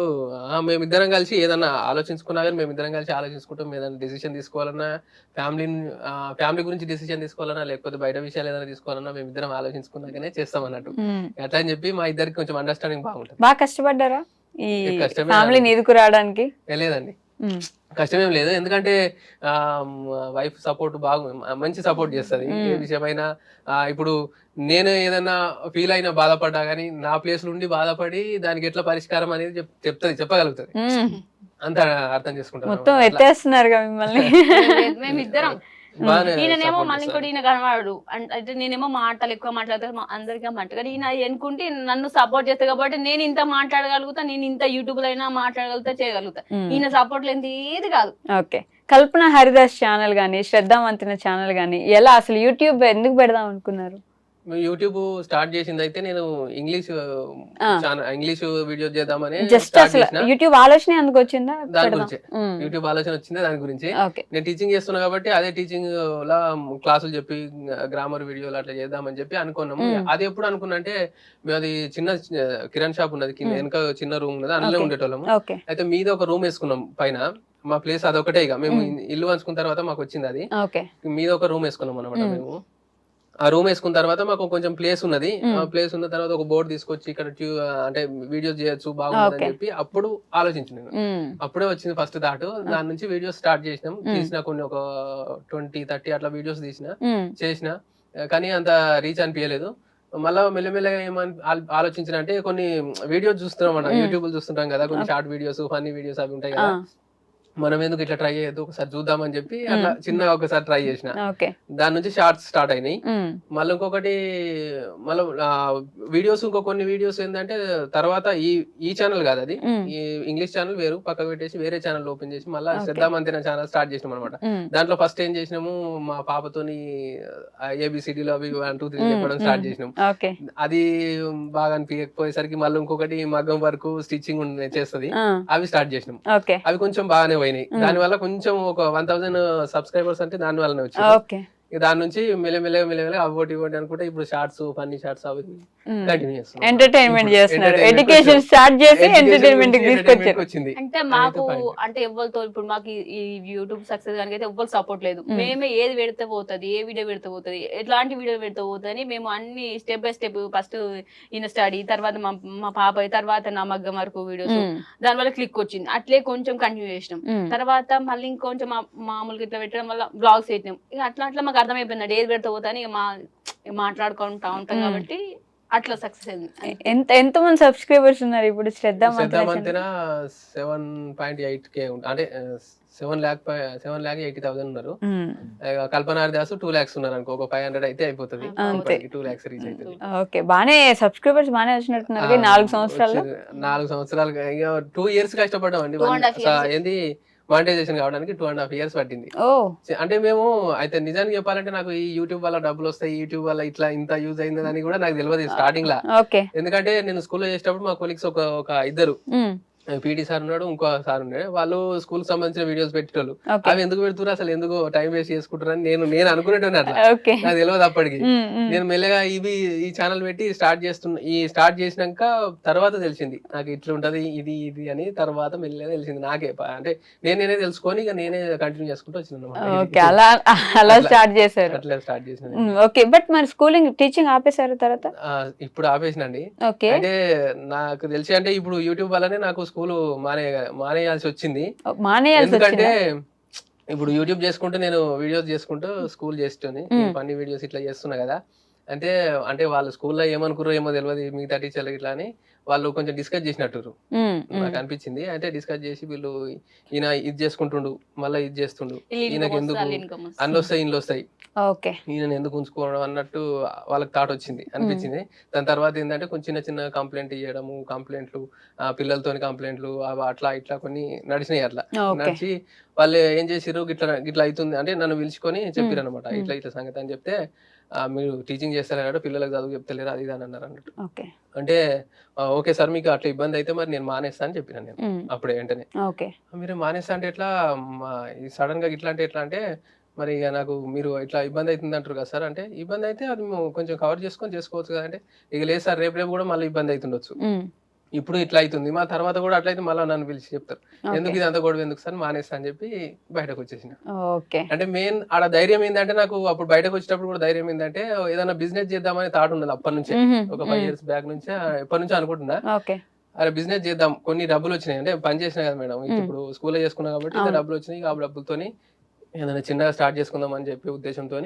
మేమిద్దరం కలిసి ఏదన్నా ఆలోచించుకున్నా కానీ మేమిద్దరం కలిసి ఆలోచించుకుంటాం. ఏదైనా డెసిషన్ తీసుకోవాలన్నా, ఫ్యామిలీ గురించి డెసిషన్ తీసుకోవాలన్నా, లేకపోతే బయట విషయాలు ఏదైనా తీసుకోవాలన్నా మేమిద్దరం ఆలోచించుకున్నాకనే చేస్తాం అన్నట్టు. ఎట్లా అని చెప్పి మా ఇద్దరికి కొంచెం అండర్స్టాండింగ్ బాగుంటుంది. బాగా కష్టపడ్డారా ఈ ఫ్యామిలీని ఎదుకురావడానికి? లేదండి, కష్టమేం లేదు. ఎందుకంటే వైఫ్ సపోర్ట్ మంచి సపోర్ట్ చేస్తుంది ఏ విషయమైనా. ఇప్పుడు నేను ఏదైనా ఫీల్ అయినా బాధపడ్డా గానీ నా ప్లేస్ నుండి బాధపడి దానికి ఎట్లా పరిష్కారం అనేది చెప్పగలుగుతుంది. అంత అర్థం చేసుకుంటాను. మొత్తం ఎత్తేస్తున్నారు మిమ్మల్ని. మేమిద్దరం ఈయననేమో మళ్ళీ ఇంకోటి ఈయన కనవాడు అంటే నేనేమో మాటలు ఎక్కువ మాట్లాడతాను అందరికీ మాట, కానీ ఈయన ఎన్నుకుంటే నన్ను సపోర్ట్ చేస్తా కాబట్టి నేను ఇంత మాట్లాడగలుగుతా, నేను ఇంత యూట్యూబ్ లో అయినా మాట్లాడగలుగుతా, చేయగలుగుతా. ఈయన సపోర్ట్ లేని ఏది కాదు. ఓకే. కల్పన హరిదాస్ ఛానల్ గానీ, శ్రద్ధావంతిన ఛానల్ గానీ ఎలా అసలు యూట్యూబ్ ఎందుకు పెడదాం అనుకున్నారు? యూట్యూబ్ స్టార్ట్ చేసింది అయితే నేను ఇంగ్లీష్ వీడియో చేద్దామని. జస్ట్ అసలు యూట్యూబ్ ఆలోచన ఎందుకు వచ్చిందా? దాని గురించి యూట్యూబ్ ఆలోచన వచ్చింది దాని గురించి. నేను టీచింగ్ చేస్తున్నా కాబట్టి అదే టీచింగ్ లా క్లాసులు చెప్పి గ్రామర్ వీడియోలు అట్లా చేద్దామని చెప్పి అనుకున్నాము. అది ఎప్పుడు అనుకున్నా అంటే మేము అది చిన్న కిరాణ్ షాప్ ఉన్నది కింద, వెనక చిన్న రూమ్ ఉన్నది, అందులో ఉండేటోళ్ళము. అయితే మీద ఒక రూమ్ వేసుకున్నాం పైన. మా ప్లేస్ అదొకటే, ఇక మేము ఇల్లు పంచుకున్న తర్వాత మాకు వచ్చింది అది. మీద ఒక రూమ్ వేసుకున్నాం అనమాట. మేము ఆ రూమ్ వేసుకున్న తర్వాత మాకు కొంచెం ప్లేస్ ఉన్నది. ఆ ప్లేస్ ఉన్న తర్వాత ఒక బోర్డు తీసుకొచ్చి ఇక్కడ అంటే వీడియోస్ చేయొచ్చు బాగుంది అని చెప్పి అప్పుడు ఆలోచించిన. అప్పుడే వచ్చింది ఫస్ట్ థాట్. దాని నుంచి వీడియోస్ స్టార్ట్ చేసినాం. తీసిన కొన్ని ఒక 20-30 అట్లా వీడియోస్ చేసిన కానీ అంత రీచ్ అనిపించలేదు. మళ్ళా మెల్లమెల్లగా ఏమని ఆలోచించిన అంటే కొన్ని వీడియోస్ చూస్తున్నాం అన్న, యూట్యూబ్ చూస్తుంటాం కదా, కొన్ని షార్ట్ వీడియోస్, ఫన్నీ వీడియోస్ అవి ఉంటాయి కదా, మనం ఎందుకు ఇట్లా ట్రై చేయొద్దు, ఒకసారి చూద్దామని చెప్పి అట్లా చిన్నగా ఒకసారి ట్రై చేసిన. దాని నుంచి షార్ట్స్ స్టార్ట్ అయినాయి. మళ్ళీ ఇంకొకటి వీడియోస్, కొన్ని వీడియోస్ ఏంటంటే తర్వాత ఈ ఛానల్ కాదు, అది ఈ ఇంగ్లీష్ ఛానల్ వేరు పక్కకు పెట్టేసి వేరే ఛానల్ ఓపెన్ చేసి మళ్ళీ శ్రద్ధావంతిన ఛానల్ స్టార్ట్ చేసినాం అనమాట. దాంట్లో ఫస్ట్ ఏం చేసినాము, మా పాపతోని ABCDలు అవి 1 2 3 చెప్పడం స్టార్ట్ చేసినాం. అది బాగా అనిపించకపోయేసరికి మళ్ళీ ఇంకొకటి మగ్గం వరకు స్టిచ్చింగ్ చేస్తుంది, అవి స్టార్ట్ చేసినాం. అవి కొంచెం బాగానే పోయినాయి. దాని వల్ల కొంచెం ఒక 1000 సబ్స్క్రైబర్స్ అంటే దాని వల్లనే వచ్చాయి. ఓకే. దాని నుంచి మెల్లమెల్లగా అవ్వటి ఇవ్వటి అనుకుంటే ఇప్పుడు షార్ట్స్, ఫన్నీ షార్ట్స్ అవి కంటిన్యూ చేస్తున్నాం. ఎంటర్టైన్మెంట్ చేస్తున్నారు. ఎడ్యుకేషన్ స్టార్ట్ చేసి ఎంటర్టైన్మెంట్ వచ్చింది. అంటే మాకు అంటే ఎవ్వరితో ఇప్పుడు మాకు ఈ యూట్యూబ్ సక్సెస్ కనుక అయితే ఎవ్వరు సపోర్ట్ లేదు. మేమే ఏది పెడితే పోతుంది, ఏ వీడియో పెడితే పోతుంది, ఎట్లాంటి వీడియో పెడితే పోతుంది అని మేము అన్ని స్టెప్ బై స్టెప్ ఫస్ట్ ఈయన స్టడీ, తర్వాత మా పాప, తర్వాత నా మగ్గం వరకు వీడియోస్, దాని వల్ల క్లిక్ వచ్చింది. అట్లే కొంచెం కంటిన్యూ చేసినాం. తర్వాత మళ్ళీ ఇంకొంచెం మామూలుగా ఇట్లా పెట్టడం వల్ల బ్లాగ్స్ పెట్టినాం. ఇక అట్లా మాకు అర్థమైపోయింది ఏది పెడితే పోతా అని మాట్లాడుకుంటా ఉంటాం కాబట్టి అట్లా సక్సెస్ అయింది. ఎంత మంది సబ్స్క్రైబర్స్ ఉన్నారు ఇప్పుడు? శ్రద్ధ మంతెన 7.8K అంటే 7,80,000 ఉన్నారు. కల్పన హరిదాస్ 2 lakhs ఉన్నారు అనుకో. ఒక 500 అయితే అయిపోతుంది. 2 lakhs రీచ్ అవుతుంది. ఓకే, బానే సబ్స్క్రైబర్స్ బానే వచ్చినట్టున్నారు. 4 సంవత్సరాలు 2 years కష్టపడ్డాం అండి. ఏంది మానిటైజేషన్ కావడానికి 2.5 years పట్టింది. అంటే మేము అయితే నిజానికి చెప్పాలంటే నాకు ఈ యూట్యూబ్ వల్ల డబ్బులు వస్తాయి, యూట్యూబ్ వల్ల ఇట్లా ఇంత యూజ్ అయిందని కూడా నాకు తెలియదు స్టార్టింగ్ లా. ఎందుకంటే నేను స్కూల్లో చేసేటప్పుడు మా కొలీగ్స్ ఒక ఇద్దరు పీటీ సార్ ఉన్నాడు, ఇంకో సార్ ఉన్నాడు. వాళ్ళు స్కూల్ కి సంబంధించిన వీడియోస్ పెట్టేటోళ్ళు. అవి ఎందుకు పెడుతున్నారు, అసలు ఎందుకు టైం వేస్ట్ చేసుకుంటారు అని నేను అనుకునేటోని. అట్లా నాకు తెలియదు అప్పటికి. నేను మెల్లగా ఈ ఛానల్ పెట్టి స్టార్ట్ చేసినాక తర్వాత తెలిసింది నాకు ఇట్లా ఉంటది ఇది అని. తర్వాత మెల్లగా తెలిసింది నాకే. అంటే నేనే తెలుసుకొని ఇక నేనే కంటిన్యూ చేసుకుంటూ వచ్చిన. అలా స్టార్ట్ చేశారు. అట్లా స్టార్ట్ చేసిన. ఓకే, బట్ మరి స్కూలింగ్ టీచింగ్ ఆపేశారు తర్వాత? ఇప్పుడు ఆపేసినండి. అంటే నాకు తెలిసి అంటే ఇప్పుడు యూట్యూబ్ వల్లనే నాకు స్కూల్ మానేయాల్సి వచ్చింది. ఎందుకంటే ఇప్పుడు యూట్యూబ్ చేసుకుంటూ నేను వీడియోస్ చేసుకుంటూ స్కూల్ చేస్తుంది, ఫన్నీ వీడియోస్ ఇట్లా చేస్తున్నా కదా. అంటే వాళ్ళు స్కూల్లో ఏమనుకున్నారో ఏమో తెలియదు, మిగతా టీచర్లు ఇట్లా అని వాళ్ళు కొంచెం డిస్కస్ చేసినట్టు నాకు అనిపించింది. అంటే డిస్కస్ చేసి వీళ్ళు ఈయన ఇది చేసుకుంటుండు, మళ్ళీ ఇది చేస్తుండు, ఈయనకి ఎందుకు అన్ని వస్తాయి ఇన్లు వస్తాయి, ఈయన ఎందుకు ఉంచుకోవడం అన్నట్టు వాళ్ళకి థాట్ అనిపించింది. దాని తర్వాత ఏంటంటే కొంచెం చిన్న కంప్లైంట్ ఇవ్వడము, కంప్లైంట్లు పిల్లలతోని కంప్లైంట్లు అట్లా ఇట్లా కొన్ని నడిచినాయి. అట్లా నడిచి వాళ్ళు ఏం చేసిర్రు, గిట్లా అవుతుంది అంటే నన్ను పిలుచుకొని చెప్పారు అనమాట. ఇట్లా సంగతి అని చెప్తే మీరు టీచింగ్ చేస్తలేరు, పిల్లలకు చదువు చెప్తలేరు, అది ఇది అని అన్నారు అన్నట్టు. అంటే ఓకే సార్, మీకు అట్లా ఇబ్బంది అయితే మరి నేను మానేస్తా అని చెప్పిన. నేను అప్పుడే వెంటనే మీరు మానేస్తా అంటే ఎట్లా, సడన్ గా ఇట్లా అంటే మరి ఇక నాకు మీరు ఇట్లా ఇబ్బంది అవుతుంది అంటారు కదా సార్. అంటే ఇబ్బంది అయితే అది కొంచెం కవర్ చేసుకోవచ్చు కదా. అంటే ఇక లేదు సార్, రేపు కూడా మళ్ళీ ఇబ్బంది అవుతుండొచ్చు, ఇప్పుడు ఇట్లా అవుతుంది, మా తర్వాత కూడా అట్లయితే మళ్ళీ నన్ను పిలిచి చెప్తారు, ఎందుకు ఇది అంత గొడవ ఎందుకు సార్, మానేస్తా అని చెప్పి బయటకు వచ్చేసిన. అంటే మెయిన్ ఆడ ధైర్యం ఏంటంటే నాకు అప్పుడు బయటకు వచ్చేటప్పుడు కూడా ధైర్యం ఏంటంటే ఏదైనా బిజినెస్ చేద్దామని థాట్ ఉన్నది అప్పటి నుంచే. ఒక 5 years బ్యాక్ నుంచి ఎప్పటి నుంచో అనుకుంటున్నా, అరే బిజినెస్ చేద్దాం, కొన్ని డబ్బులు వచ్చినాయి. అంటే పని చేసినా కదా మేడం, ఇప్పుడు స్కూల్లో చేసుకున్నా కాబట్టి డబ్బులు వచ్చినాయి. ఆ డబ్బులతోని ఏదైనా చిన్నగా స్టార్ట్ చేసుకుందాం అని చెప్పి ఉద్దేశంతో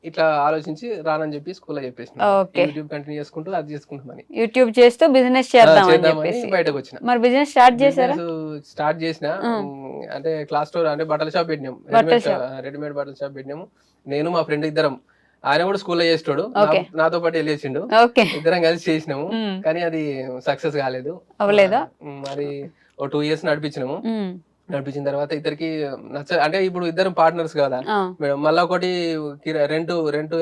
ఇట్లా ఆలోచించి రానని చెప్పి స్కూల్లో చెప్పేసిన. యూట్యూబ్ కంటిన్యూ చేసుకుంటూ అది చేసుకుంటామని, యూట్యూబ్ చేస్తూ బిజినెస్ చేద్దామని బయటకు వచ్చిన. మరి బిజినెస్ స్టార్ట్ చేసిన అంటే క్లాస్ స్టోర్ అంటే బట్టల షాప్ పెట్టినాము, రెడీమేడ్ బట్టల షాప్ పెట్టినాము. నేను మా ఫ్రెండ్ ఇద్దరం, ఆయన కూడా స్కూల్లో చేస్తాడు, నాతో పాటు వెళ్ళేసిండు, ఇద్దరం కలిసి చేసినాము. కానీ అది సక్సెస్ కాలేదు. మరి 2 years నడిపించిన తర్వాత ఇద్దరికి అంటే ఇప్పుడు ఇద్దరు పార్ట్నర్స్ కదా మేడం, మళ్ళీ ఒకటి రెంట్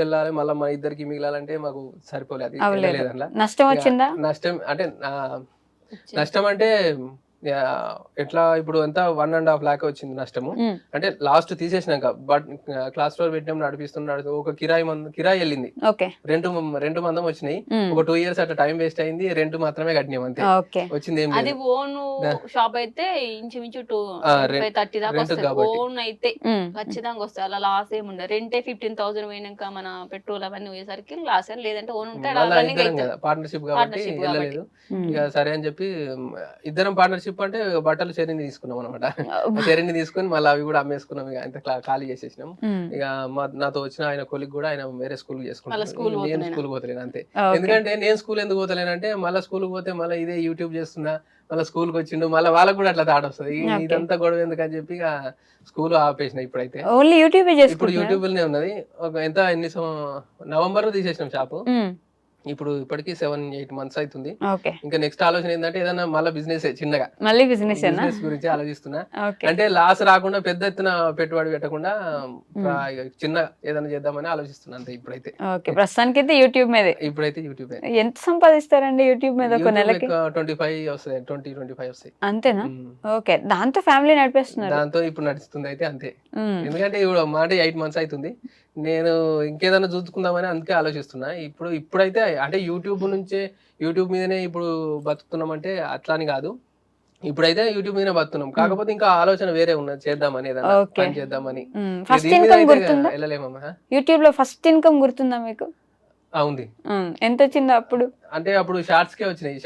వెళ్ళాలి, మళ్ళీ మన ఇద్దరికి మిగిలాలంటే మాకు సరిపోలేదు. నష్టం అంటే ఎట్లా ఇప్పుడు ఎంత 1.5 lakh వచ్చింది నష్టము. అంటే లాస్ట్ తీసేసినాక బట్ క్లాస్ స్టోర్ పెట్టినాం, నడిపిస్తున్నాడు. ఒక కిరాయి వెళ్ళింది, రెండు మందం వచ్చినాయి. ఒక 2 years అట్లా టైం వేస్ట్ అయింది, రెంట్ మాత్రమే కట్టినాం అంతే. వచ్చింది ఏం లేదు. ఓన్ షాప్ అయితే ఇంచుమించు 30 దాకా వస్తుంది. ఓన్ అయితే ఖచ్చితంగా వస్తాయి, అలా లాస్ ఏమి ఉండదు. రెంటే 15,000 పోయినాక మన పెట్రోల్ అవన్నీ పోయేసరికి లాస్ అని, లేదంటే ఓన్ ఉంటే పార్ట్నర్షిప్ కాబట్టి వెళ్ళలేదు. ఇక సరే అని చెప్పి ఇద్దరం పార్ట్నర్షిప్ అంటే బట్టలు చెరీని తీసుకున్నాం అనమాట. చెరీని తీసుకుని మళ్ళీ అవి కూడా అమ్మేసుకున్నాం, ఇక అంత ఖాళీ చేసేసినాం. ఇక నాతో వచ్చిన ఆయన కొలిగ్ కూడా ఆయన వేరే స్కూల్ చేసుకున్నాను, నేను స్కూల్ పోతలేను అంతే. ఎందుకంటే నేను స్కూల్ ఎందుకు పోతలేనంటే మళ్ళీ స్కూల్ పోతే మళ్ళీ ఇదే యూట్యూబ్ చేస్తున్నా, మళ్ళీ స్కూల్ కి వచ్చిండు, మళ్ళీ వాళ్ళకి కూడా అట్లా థాట్ వస్తుంది, ఇదంతా గొడవ ఎందుకు అని చెప్పి ఇక స్కూల్ ఆపేసిన. ఇప్పుడైతే ఇప్పుడు యూట్యూబ్ లోనే ఉన్నది. ఎంత November లో తీసేసినాం షాపు, ఇప్పుడు ఇప్పటికి 7-8 months అవుతుంది. ఓకే. ఇంకా నెక్స్ట్ ఆలోచన ఏంటంటే ఏదైనా మళ్ళీ బిజినెస్ చిన్నగా మళ్ళీ బిజినెస్ బిజినెస్ గురించి ఆలోచిస్తున్నా. ఓకే. అంటే లాస్ రాకుండా పెద్ద ఎత్తున పెట్టుబడి పెట్టకుండా చిన్న ఏదైనా చేద్దామని ఆలోచిస్తున్నా అంతే ఇప్పుడైతే. ఓకే, ప్రస్తుతానికి అయితే యూట్యూబ్ మీదే. ఇప్పుడైతే యూట్యూబ్ ఎంత సంపాదిస్తారండి యూట్యూబ్ మీద ఒక నెలకి? 25 వస్తాయి, 20-25 వస్తాయి. అంతేనా? ఓకే, దాంతో ఫ్యామిలీ నడిపేస్తున్నారు. దాంతో ఇప్పుడు నడుస్తుంది అయితే అంతే. ఎందుకంటే ఇప్పుడు మాట 8 months అవుతుంది. నేను ఇంకేదైనా చూసుకుందామని అందుకే ఆలోచిస్తున్నా. ఇప్పుడైతే అంటే యూట్యూబ్ మీదనే ఇప్పుడు బతుకుతున్నామంటే అట్లా అని కాదు. ఇప్పుడైతే యూట్యూబ్ మీదనే బతున్నాం. కాకపోతే ఇంకా ఆలోచన వేరే ఉన్నది, చేద్దామని ఏదైనా పని చేద్దామని. ఫస్ట్ ఇన్కమ్ గుర్తుందా? వెళ్ళలేమమ్మా. యూట్యూబ్ లో ఫస్ట్ ఇన్కమ్ గుర్తుందా మీకు? ఉంది. ఎంత వచ్చిందో అప్పుడు? అంటే అప్పుడు షార్ట్స్ కే వచ్చినాయి.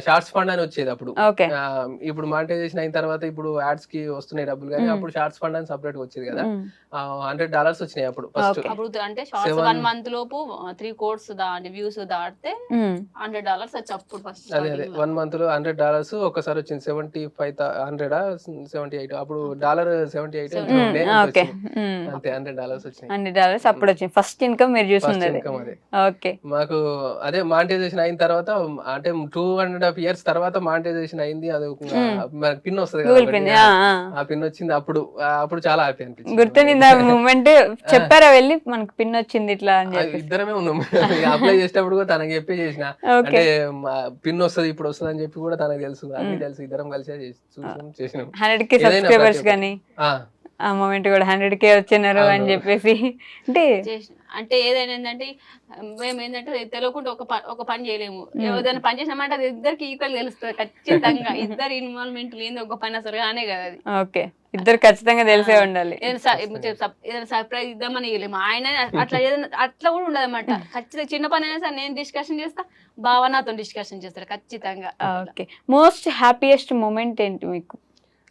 షార్ట్స్ ఫండ్ అని వచ్చేది అప్పుడు. ఓకే. ఇప్పుడు మానిటైజేషన్ అయిన తర్వాత ఇప్పుడు యాడ్స్ కి వస్తున్నాయి డబ్బులు, కానీ అప్పుడు షార్ట్స్ ఫండ్ అని సపరేట్ వచ్చేది కదా. $100 వచ్చినాయి అప్పుడు ఫస్ట్. అప్పుడు అంటే షార్ట్స్ 1 month లోపు 3 crores వ్యూస్ దాటితే $100 వచ్చి అప్పుడు ఫస్ట్. అదే 1 month లో $100 ఒకసారి వచ్చింది. 75 అప్పుడు $78 అంతే. $100 వచ్చినాయి. $100 అప్పుడు వచ్చింది ఫస్ట్ ఇన్కమ్ మీరు చూసింది. ఓకే. మాకు అదే మానిటైజేషన్ అయిన తర్వాత అంటే 2.5 years తర్వాత మానిటైజేషన్ అయింది. అది పిన్ వస్తుంది కదా, ఆ పిన్ వచ్చింది. అప్పుడు చాలా హ్యాపీ అనిపించింది. గుర్తుంది మూమెంట్? చెప్పారా వెళ్ళి మనకు పిన్ వచ్చింది ఇట్లా అని చెప్పి? ఇద్దరమే ఉన్నాం. అప్లై చేసేటప్పుడు కూడా తనకి చెప్పి చేసిన, అంటే పిన్ వస్తుంది ఇప్పుడు వస్తుంది అని చెప్పి కూడా తనకు తెలుసు, అన్ని తెలుసు. ఇద్దరం కలిసి చేసినాం. 100K సబ్స్క్రైబర్స్ కానీ ఆ మూమెంట్ కూడా 100K వచ్చినారు అని చెప్పేసి. అంటే ఏదైనా ఏంటంటే మేము ఏంటంటే తెలియకుండా ఒక పని చేయలేము. ఏదైనా పని చేసినామంటే అది ఇద్దరికి ఈక్వల్ తెలుస్తుంది ఖచ్చితంగా. ఇద్దరు ఇన్వాల్వ్మెంట్ లేని ఒక పని అసలు కానే కదా అది. ఓకే, ఇద్దరు ఖచ్చితంగా తెలిసే ఉండాలి. ఏదైనా సర్ప్రైజ్ ఇద్దామని చేయలేము. ఆయన అట్లా కూడా ఉండదు అన్నమాట. ఖచ్చితంగా చిన్న పని అయినా సరే నేను డిస్కషన్ చేస్తా, బావ నాతో డిస్కషన్ చేస్తారు ఖచ్చితంగా. ఓకే. మోస్ట్ హ్యాపీయెస్ట్ మూమెంట్ ఏంటి మీకు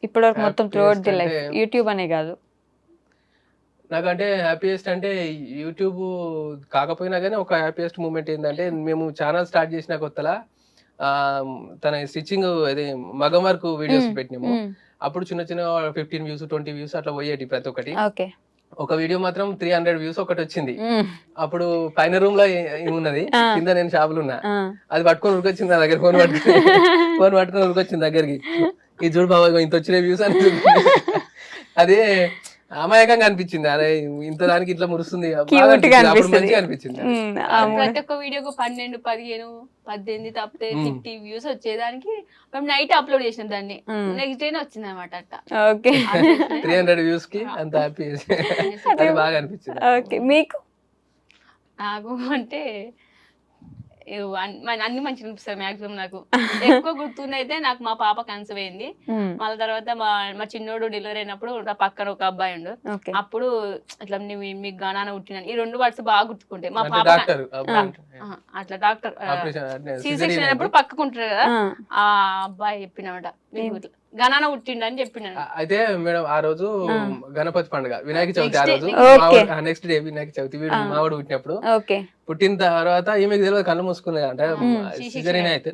ఇప్పటివరకు మొత్తం త్రూఅవుట్ ది లైఫ్? యూట్యూబ్ అనే కాదు, నాకంటే హ్యాపీయెస్ట్ అంటే యూట్యూబ్ కాకపోయినా కానీ ఒక హ్యాపీయెస్ట్ మూమెంట్ ఏంటంటే, మేము ఛానల్ స్టార్ట్ చేసిన కొత్తలా తన స్టిచ్చింగ్ అదే మగం వర్క్ వీడియోస్ పెట్టినాము. అప్పుడు చిన్న 15 views 20 views అట్లా పోయేటి ప్రతి ఒక్కటి. ఒక వీడియో మాత్రం 300 views ఒకటి వచ్చింది. అప్పుడు పైన రూమ్ లో ఉన్నది, కింద నేను షాపులు ఉన్నా. అది పట్టుకొని ఉరికొచ్చింది నా దగ్గర, ఫోన్ పట్టుకొని ఉరికొచ్చింది దగ్గరికి. ఇది చూడు బాబా ఇంత వచ్చిన వ్యూస్ అని. అదే అమాయకంగా అనిపించింది. అరే ఇంత దానికి ఇట్లా మురుస్తుంది, మంచిగా అనిపించింది. ప్రతి ఒక్క వీడియోకు 12, 15, 18 తప్పితే 50 views వచ్చేదానికి మేము నైట్ అప్లోడ్ చేసినాం. దాన్ని నెక్స్ట్ డే వచ్చింది అనమాట. అట్లా 300 views కి అంత హ్యాపీ, అది బాగా అనిపించింది. ఓకే. మీకు? నాకు అంటే అన్ని మంచిగా అనిపిస్తాయి మాక్సిమం. నాకు ఎక్కువ గుర్తుంది అయితే నాకు మా పాప కన్సీవ్ అయింది. మళ్ళీ తర్వాత మా చిన్నోడు డెలివరీ అయినప్పుడు నా పక్కన ఒక అబ్బాయి ఉండు. అప్పుడు ఇట్లా మీకు గానాన పుట్టినాను, ఈ 2 words బాగా గుర్తుకుంటాయి. మా పాప అట్లా డాక్టర్ C-section అయినప్పుడు పక్కకుంటారు కదా, ఆ అబ్బాయి చెప్పినమాట గణాన పుట్టిండు అని చెప్పినాను. అయితే మేడం ఆ రోజు గణపతి పండుగ, వినాయక చవితి. ఆ రోజు నెక్స్ట్ డే వినాయక చవితి. వీడు మావాడు పుట్టినప్పుడు, పుట్టిన తర్వాత ఈమెకు తెలియదు, కళ్ళు మూసుకున్నాయి అంటే సిజరీన్ అయితే.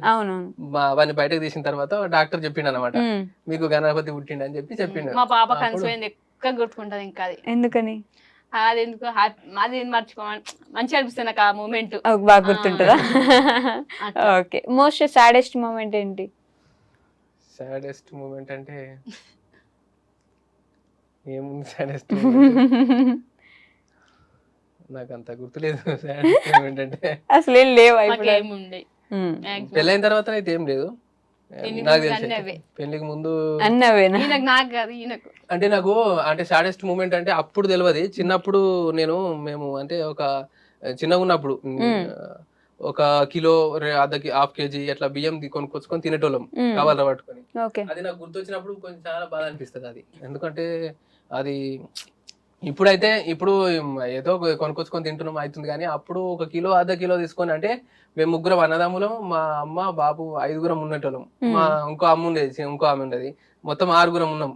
వాడిని బయటకు తీసిన తర్వాత డాక్టర్ చెప్పిండు అనమాట, మీకు గణపతి పుట్టిండు అని చెప్పిండు. మా పాప కన్సీవ్ అయింది, ఎక్కువ గుర్తుకుంటది. ఇంకా అది ఎందుకని? అది ఎందుకు అది మర్చిపోమని మంచిగా అనిపిస్తుంది నాకు ఆ మూమెంట్. బాగా గుర్తుంటుందా? ఓకే. మోస్ట్ సాడెస్ట్ మూమెంట్ ఏంటి? సాడెస్ట్ మూమెంట్ అంటే ఏముంది? సాడెస్ట్ నాకు అంత గుర్తులేదు. సాడెస్ట్ మూమెంట్ అంటే అసలు ఏం లేవు. పెళ్ళైన తర్వాత అయితే ఏం లేదు నాకు తెలిసి. పెళ్లికి ముందు అంటే నాకు అంటే సాడెస్ట్ మూమెంట్ అంటే అప్పుడు తెలియదు. చిన్నప్పుడు మేము అంటే ఒక చిన్నగా ఉన్నప్పుడు 1 కిలో 1/2 kg అట్లా బియ్యం కొనుక్కొచ్చుకొని తినేటోళ్ళం కవర్లో పట్టుకొని. అది నాకు గుర్తొచ్చినప్పుడు కొంచెం చాలా బాధ అనిపిస్తుంది అది. ఎందుకంటే అది ఇప్పుడు ఏదో కొనుక్కొచ్చుకొని తింటున్నాం అవుతుంది, కానీ అప్పుడు 1 కిలో 1/2 కిలో తీసుకొని, అంటే మేము 3 అన్నదమ్ములం, మా అమ్మ బాబు 5 ఉన్నట్టోళ్ళం. మా ఇంకో ఆమె ఉండేది. మొత్తం 6 ఉన్నాం.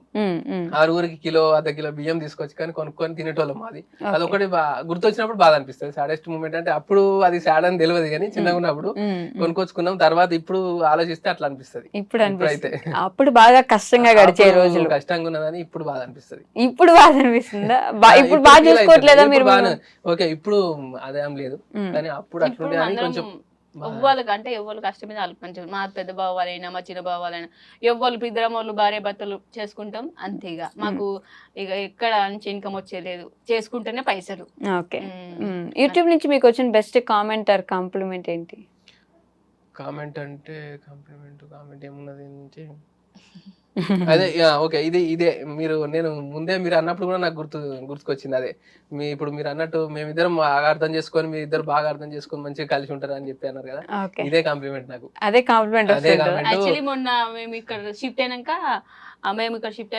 6 కిలో అర్ధ కిలో బియ్యం తీసుకొచ్చి కానీ కొనుక్కొని తినేటోళ్ళం. అది అదొకటి గుర్తొచ్చినప్పుడు బాధ అనిపిస్తుంది. సాడెస్ట్ మూమెంట్ అంటే అప్పుడు అది సాడ్ అని తెలియదు కానీ చిన్నగా ఉన్నప్పుడు కొనుక్కొచ్చుకున్నాం. తర్వాత ఇప్పుడు ఆలోచిస్తే అట్లా అనిపిస్తుంది. ఇప్పుడైతే అప్పుడు బాగా కష్టంగా గడిచే రోజులు కష్టంగా ఉన్నదని ఇప్పుడు బాధ అనిపిస్తుంది. ఇప్పుడు బాధ అనిపిస్తుందా? ఇప్పుడు బాగా చూసుకోవట్లేదా మీరు? ఓకే ఇప్పుడు అదేం లేదు కానీ అప్పుడు అట్లుండే అని కొంచెం ఎవ్వరికి అంటే ఎవ్వరు కష్టమే మంచిగా. మా పెద్ద బావ వాళ్ళైనా మా చిన్న బావ వాళ్ళైనా ఎవ్వరు ఇద్దరం వాళ్ళు భార్య భర్తలు చేసుకుంటాం అంతే. ఇక మాకు ఇక ఎక్కడ నుంచి ఇన్కమ్ వచ్చేలేదు, చేసుకుంటేనే పైసలు. ఓకే. యూట్యూబ్ నుంచి మీకు వచ్చిన బెస్ట్ కామెంట్ ఆర్ కాంప్లిమెంట్ ఏంటి? కామెంట్ అంటే కామెంట్ ఏమున్నది నుంచి అదే ఓకే ఇదే నేను ముందే మీరు అన్నప్పుడు కూడా నాకు గుర్తుకొచ్చింది. అదే ఇప్పుడు మీరు అన్నట్టు మేమిద్దరం బాగా అర్థం చేసుకొని మీ ఇద్దరు బాగా అర్థం చేసుకొని మంచిగా కలిసి ఉంటారు అని చెప్పి అన్నారు కదా, ఇదే కాంప్లిమెంట్ నాకు. అదే కాంప్లిమెంట్. యాక్చువల్లీ మొన్న మేము ఇక్కడ షిఫ్ట్ అయినాక మేము ఇక్కడ షిఫ్ట్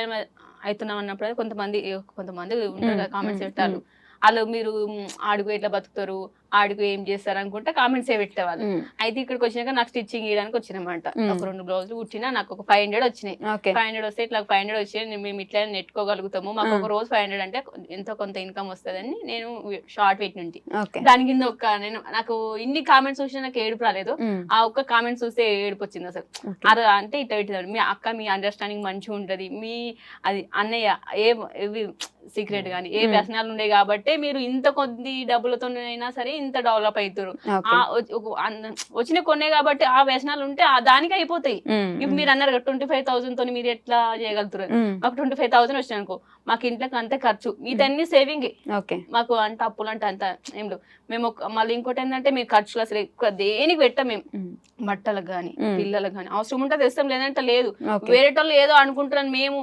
అవుతున్నాం అన్నప్పుడు కొంతమంది ఉంటారు కదా కామెంట్స్ పెట్టారు. వాళ్ళు మీరు ఆడుకు ఎట్లా బతుకుతారు, ఆడుకు ఏం చేస్తారు అనుకుంటే కామెంట్స్ ఏ పెట్టేవాళ్ళు. అయితే ఇక్కడికి వచ్చినాక నాకు స్టిచ్చింగ్ చేయడానికి వచ్చినమాట. ఒక 2 బ్లౌజులు కుట్టినా నాకు ఒక 500 వచ్చినాయి. 500 వస్తే ఇట్లా 500 వచ్చి మేము ఇట్లా నెట్టుకోగలుగుతాము, మాకు ఒక రోజు 500 అంటే ఎంతో కొంత ఇన్కమ్ వస్తుందని నేను షార్ట్ పెట్టినంటి. దాని కింద నాకు ఇన్ని కామెంట్స్ చూసినా నాకు ఏడుపు రాలేదు. ఆ ఒక్క కామెంట్స్ చూస్తే ఏడుపు వచ్చింది అసలు. అది అంటే ఇట్లా పెట్టినాడు, మీ అక్క మీ అండర్స్టాండింగ్ మంచిగా ఉంటది, మీ అది అన్నయ్య ఏవి సీక్రెట్ గానీ ఏ వ్యసనాలు ఉన్నాయి కాబట్టి మీరు ఇంత కొద్ది డబ్బులతో అయినా సరే ఇంత డెవలప్ అవుతారు. వచ్చిన కొనే కాబట్టి ఆ వ్యసనాలు ఉంటే దానికి అయిపోతాయి. ఇప్పుడు మీరు అన్నారు 25,000 తో మీరు ఎట్లా చేయగలుగుతారు? మాకు 25,000 వచ్చినాయి అనుకో, మాకు ఇంట్లోకి అంతే ఖర్చు, ఇదన్నీ సేవింగ్. మాకు అంటే అప్పులు అంటే అంత ఏం లేవు. మేము మళ్ళీ ఇంకోటి ఏంటంటే మేము ఖర్చులు అసలు ఎక్కువ దేనికి పెట్టాం. మేము బట్టలకు గానీ పిల్లలకు గానీ అవసరం ఉంటే తెస్తాం, లేదంటే లేదు. వేరే వాళ్ళు ఏదో అనుకుంటున్నాను, మేము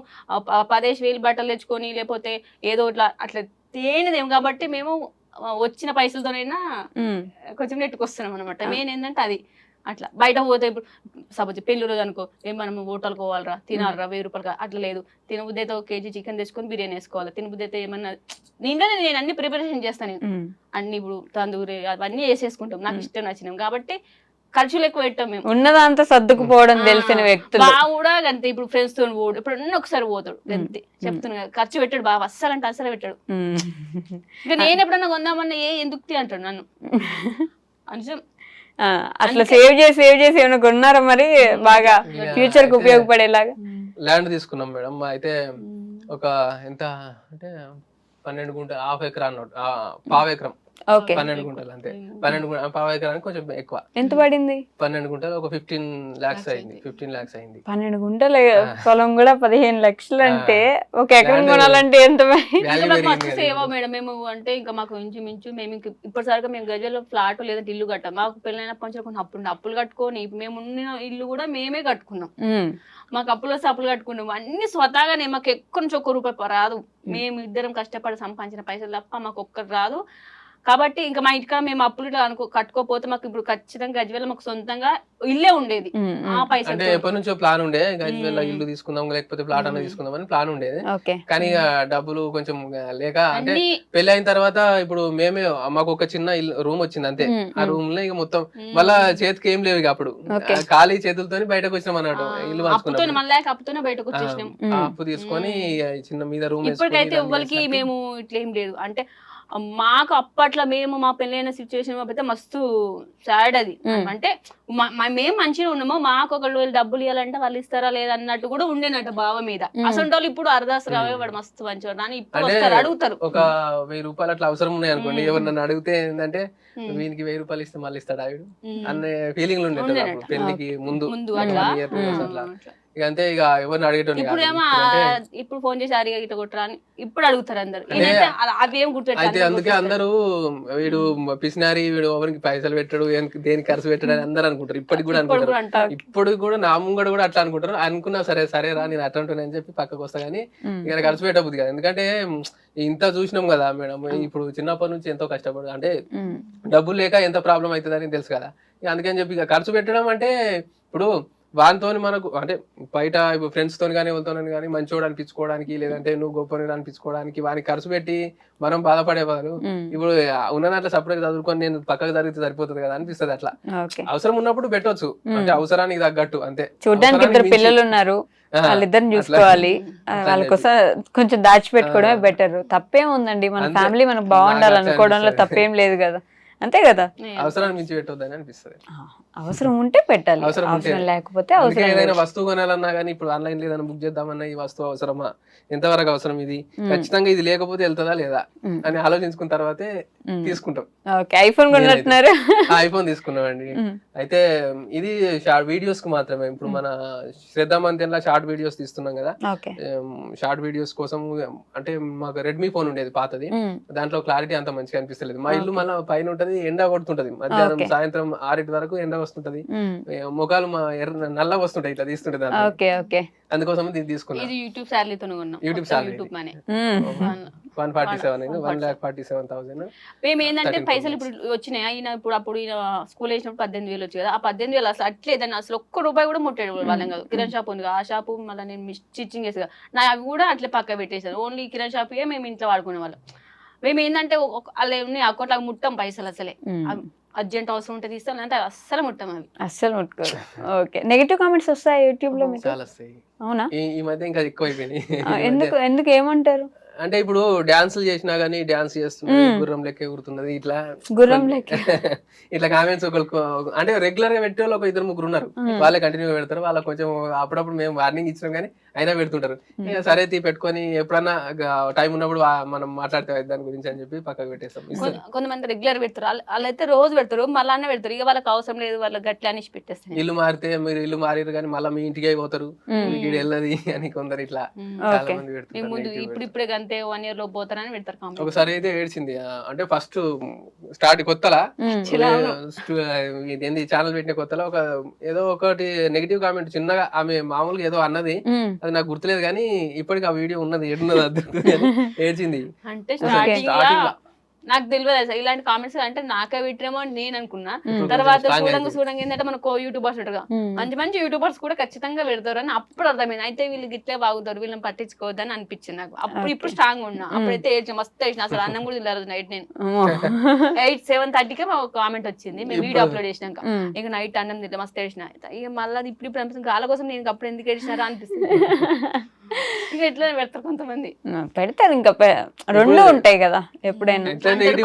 10,000 బట్టలు తెచ్చుకొని లేకపోతే ఏదో అట్లా తేనిదేం కాబట్టి మేము వచ్చిన పైసలతోనైనా కొంచెం నెట్టుకొస్తున్నాం అనమాట. మెయిన్ ఏంటంటే అది అట్లా. బయట పోతే ఇప్పుడు సపోజ్ పెళ్లి రోజు అనుకో, మనం హోటల్కి పోవాలరా, తినాలరా, 1000 రూపాయలు అట్లా లేదు. తినబుద్ధి అయితే 1 కేజీ చికెన్ తెచ్చుకొని బిర్యానీ వేసుకోవాలి. తినబుద్ధి అయితే ఏమన్నా దీంట్లోనే నేను అన్ని ప్రిపరేషన్ చేస్తాను. నేను అన్ని ఇప్పుడు తందూరి అవన్నీ వేసేసుకుంటాం, నాకు ఇష్టం నచ్చినాం కాబట్టి ఖర్చులు ఎక్కువ పెట్టాం. మేము ఉన్నదంతా సర్దుకుపోవడం తెలిసిన వ్యక్తులు బాగా కూడా అంతే. ఇప్పుడు ఫ్రెండ్స్ తో పోడు, ఇప్పుడు ఒకసారి పోతాడు అంతే. చెప్తున్నా కదా, ఖర్చు పెట్టాడు బాగా, అస్సలు అంటే అస్సలు పెట్టాడు. ఇంకా నేను ఎప్పుడన్నా కొందామన్నా ఎందుకు అంటాడు నన్ను. అంశం అట్లా సేవ్ చేసి ఏమైనా కొన్నారా మరి బాగా ఫ్యూచర్ కు ఉపయోగపడేలాగా? ల్యాండ్ తీసుకున్నాం మేడం. అయితే ఒక ఎంత అంటే 12 గుంటలు, హాఫ్ ఎకరా అన్నట్టు, పావు ఎకరం, 12 గుంటలు అంతే. 12 పావు ఎకరానికి కొంచెం ఎక్కువ. ఎంత పడింది? 12 గుంటలు ఒక 15 lakhs అయింది. 15 lakhs అయింది. 12 గుంటల పొలం కూడా 15 లక్షలు అంటే ఒక ఎకరం కొనాలంటే ఎంత? సేవా మేడం మేము అంటే ఇంకా మాకు ఇంచుమించు మేము ఇప్పటిసరిగా మేము గజలో ఫ్లాట్ లేదంటే ఇల్లు కట్టాం. మాకు పెళ్ళైన కొంచెం అప్పులు కట్టుకొని మేము ఉన్న ఇల్లు కూడా మేమే కట్టుకున్నాం. మాకు అప్పులు వస్తే అప్పులు కట్టుకున్నాం అన్ని స్వతహాగానే. మాకు ఎక్కువ నుంచి 1 రూపాయి రాదు. మేము ఇద్దరం కష్టపడి సంపాదించిన పైసలు తప్ప మాకు ఒక్కటి రాదు. కాబట్టి ఇంకా మా ఇంటికా మేము అప్పులు కట్టుకోపోతే మాకు ఇప్పుడు ఖచ్చితంగా గజ్వేల్ మాకు సొంతంగా ఇల్లే ఉండేది. ఆ పైసలు అంటే ఎప్పటి నుంచో ప్లాన్ ఉండే, గజ్వేల్ ఇల్లు తీసుకుందాం లేకపోతే ప్లాట్ అనేది తీసుకుందాం అని ప్లాన్ ఉండేది. కానీ డబ్బులు కొంచెం లేక, అంటే పెళ్లి అయిన తర్వాత ఇప్పుడు మేమే మాకు ఒక చిన్న రూమ్ వచ్చింది అంతే. ఆ రూమ్ లో ఇక మొత్తం మళ్ళా చేతికి ఏం లేవు. ఇక అప్పుడు ఖాళీ చేతులతో బయటకు వచ్చినాం అన్నట్టు. ఇల్లు అప్పుతోనే బయటకు వచ్చేసినాం. అప్పు తీసుకొని చిన్న మీద రూమ్. ఇప్పటికైతే ఎవ్వరికి మేము ఇట్లా ఏం లేదు. అంటే మాకు అప్పట్లో మేము మా పెళ్ళైన సిచ్యువేషన్ అయితే మస్తు సాడ్ అది. అంటే మేము మంచిగా ఉన్నామో మాకు ఒకళ్ళు డబ్బులు ఇవ్వాలంటే వాళ్ళు ఇస్తారా లేదా అన్నట్టు కూడా ఉండేనట్టు బావ మీద. అసలు వాళ్ళు ఇప్పుడు అర్ధాసు రావే వాడు మస్తు మంచివాడు అని ఇప్పుడు వస్తారు అడుగుతారు. ఒక 1000 రూపాయలు అట్లా అవసరం ఉన్నాయి అనుకోండి, ఎవరు నన్ను అడిగితే ఏంటంటే వీనికి 1000 రూపాయలు ఇస్తే మళ్ళీ ఇస్తాడు ఆవిడ అనే ఫీలింగ్ ఉండే పెళ్లికి ముందు అట్లా. ఇక అంతే, ఇక ఎవరిని అడిగేటోళ్ళు. ఇప్పుడు ఫోన్ చేసి అడిగా ఇట్లా కొట్టరా అని ఇప్పుడు అడుగుతారు అందరు. అవేం గుర్తు అయితే అందుకే అందరూ వీడు పిసినారి, వీడు ఎవరికి పైసలు పెట్టాడు, దేనికి ఖర్చు పెట్టాడు అని అందరు అనుకుంటారు. ఇప్పటికి కూడా అనుకుంటారు. ఇప్పుడు కూడా నా ముంగడ కూడా అట్లా అనుకుంటారు. అనుకున్నా సరేరా నేను అట్లా ఉంటాను అని చెప్పి పక్కకు వస్తా, కానీ ఇక ఖర్చు పెట్టబుద్ది కదా. ఎందుకంటే ఇంత చూసినాం కదా మేడం, ఇప్పుడు చిన్నప్పటి నుంచి ఎంతో కష్టపడు, అంటే డబ్బులు లేక ఎంత ప్రాబ్లం అవుతుంది అని తెలుసు కదా. అందుకని చెప్పి ఇక ఖర్చు పెట్టడం అంటే ఇప్పుడు వానితో మనకు అంటే బయట ఫ్రెండ్స్ తోని కానీ ఎవరితో కానీ మంచోడు అనిపించుకోవడానికి, లేదంటే నువ్వు గొప్ప అనిపించుకోవడానికి వానికి ఖర్చు పెట్టి మనం బాధపడే బదులు ఇప్పుడు ఉన్నదాంట్లో సపరేట్ చదువుకొని నేను పక్కకు జరిగితే సరిపోతుంది కదా అనిపిస్తుంది. అట్లా అవసరం ఉన్నప్పుడు పెట్టవచ్చు, అంటే అవసరానికి తగ్గట్టు అంతే. చూడడానికి 2 పిల్లలు ఉన్నారు, వాళ్ళిద్దరిని చూసుకోవాలి, వాళ్ళ కోసం కొంచెం దాచిపెట్టుకోవడమే బెటర్. తప్పేం ఉందండి, మన ఫ్యామిలీ మనకు బాగుండాలి అనుకోవడంలో తప్పేం లేదు కదా, అంతే కదా. అవసరాన్ని మించి పెట్టొద్దని అనిపిస్తుంది. అవసరం ఉంటే పెట్టాలి, అవసరం లేకపోతే అవసరం ఏదైనా వస్తువు కొనాలన్నా కానీ ఇప్పుడు ఆన్లైన్ లో ఏదైనా బుక్ చేద్దామన్నా ఈ వస్తువు అవసరమా, ఎంతవరకు అవసరం, ఇది ఖచ్చితంగా ఇది లేకపోతే వెళ్తుందా లేదా అని ఆలోచించుకున్న తర్వాతే తీసుకుంటాం. ఐఫోన్ కొన్నట్టున్నారు. ఐఫోన్ తీసుకున్నామండి. అయితే ఇది వీడియోస్ కు మాత్రమే. ఇప్పుడు మన శ్రద్ధ మంతెన్లా షార్ట్ వీడియోస్ తీస్తున్నాం కదా, షార్ట్ వీడియోస్ కోసం అంటే మాకు రెడ్మీ ఫోన్ ఉండేది పాతది, దాంట్లో క్లారిటీ అంత మంచిగా అనిపిస్తలేదు. మా ఇల్లు మళ్ళీ పైన ఉంటది, ఎండ కొడుతుంటది, మధ్యాహ్నం సాయంత్రం 6 వరకు ఎండ వస్తుంటది, ముఖాలు నల్లగా వస్తుంటాయి, ఇట్లా తీస్తుంటది. అందుకోసం దీన్ని తీసుకున్నాం. యూట్యూబ్ శాలరీతో యూట్యూబ్ శాలరీ 147,000. మేము ఏంటంటే పైసలు ఇప్పుడు వచ్చినాయి, ఈయన అప్పుడు ఈయన స్కూల్ వేసినప్పుడు 18,000 వచ్చి కదా, ఆ 18,000 అసలు అట్లేదని అసలు ₹1 కూడా ముట్టాడు వాళ్ళం కాదు. కిరణ్ షాప్ ఉంది, ఆ షాపు మళ్ళీ నేను స్టిచ్చింగ్ చేసి నా అవి కూడా అట్లే పక్క పెట్టేసాను. ఓన్లీ కిరణ్ షాప్ మేము ఇంట్లో వాడుకునే వాళ్ళం. మేము ఏంటంటే అలా అకౌంట్ లాగా ముట్టాం పైసలు, అసలే అర్జెంట్ అవసరం ఉంటే తీస్తాం, అంటే అస్సలు ముట్టాం, అవి అస్సలు ముట్టుకోరు. ఓకే, నెగటివ్ కామెంట్స్ వస్తాయి యూట్యూబ్ లో? చాలా వస్తాయి. అవునా? ఈ మధ్య ఇంకా ఎక్కువ అయిపోయినాయి. ఎందుకు ఏమంటారు అంటే ఇప్పుడు డాన్సులు చేసినా గానీ డాన్స్ చేస్తున్నది, గుర్రం లెక్క ఎగురుతున్నది, ఇట్లా గుర్రం లెక్క ఇట్లా కామెంట్స్ ఒకరికి అంటే రెగ్యులర్ గా పెట్టే వాళ్ళు 1-2-3 ఉన్నారు, వాళ్ళే కంటిన్యూ పెడతారు. వాళ్ళకి కొంచెం అప్పుడప్పుడు మేము వార్నింగ్ ఇచ్చినాం కానీ అయినా పెడుతుంటారు. సరే పెట్టుకొని ఎప్పుడన్నా టైం ఉన్నప్పుడు మనం మాట్లాడితే దాని గురించి అని చెప్పి పక్కకు పెట్టేస్తాం. కొంతమంది రెగ్యులర్ పెడతారు, వాళ్ళైతే రోజు పెడతారు, మళ్ళీ పెడతారు, ఇక వాళ్ళకి అవసరం లేదు, వాళ్ళకి గట్ల అనేసి పెట్టేస్తారు. ఇల్లు మారితే మీరు ఇల్లు మారారు కానీ మళ్ళీ మీ ఇంటికే పోతారు, మీకు వెళ్ళదు అని కొందరు ఇట్లా చాలా మంది పెడతారు. ఇప్పుడే అంతే 1 year లో పోతారని పెడతారు. ఒకసారి అయితే ఏడ్చింది, అంటే ఫస్ట్ స్టార్ట్ కొత్తలా ఛానల్ పెట్టిన కొత్తలో ఏదో ఒకటి నెగిటివ్ కామెంట్ చిన్నగా ఆమె మామూలుగా ఏదో అన్నది, అది నాకు గుర్తులేదు కానీ ఇప్పటికి ఆ వీడియో ఉన్నది, ఏడున్నది అద్దు ఏడ్చింది. అంటే స్టార్టింగ్ నాకు తెలియదు అసలు ఇలాంటి కామెంట్స్, అంటే నాకే పెట్టినేమో అని నేను అనుకున్నా. తర్వాత చూడంగా ఏంటంటే మన యూట్యూబర్స్ ఉంటారుగా, మంచి యూట్యూబర్స్ కూడా ఖచ్చితంగా పెడతారు అని అప్పుడు అర్థమైంది. అయితే వీళ్ళు గిట్లే బాగుతారు, వీళ్ళని పట్టించుకోవద్దని అనిపించింది నాకు. ఇప్పుడు స్ట్రాంగ్ ఉన్నా, అప్పుడైతే ఏడ్చి మస్తు వేసిన, అసలు అన్నం కూడా తినలేదు నైట్. నేను 7:30కే మాకు కామెంట్ వచ్చింది, మేము వీడియో అప్లోడ్ చేసినాక. ఇక నైట్ అన్నం తింటే మస్తు వేసిన. ఇక మళ్ళీ ఇప్పుడు అనిపిస్తుంది గాల కోసం నేను అప్పుడు ఎందుకు ఏడిచినారా అనిపిస్తుంది. ఇక ఎట్లా పెడతారు కొంతమంది, పెడతారు, ఇంకా రెండు ఉంటాయి కదా ఎప్పుడైనా.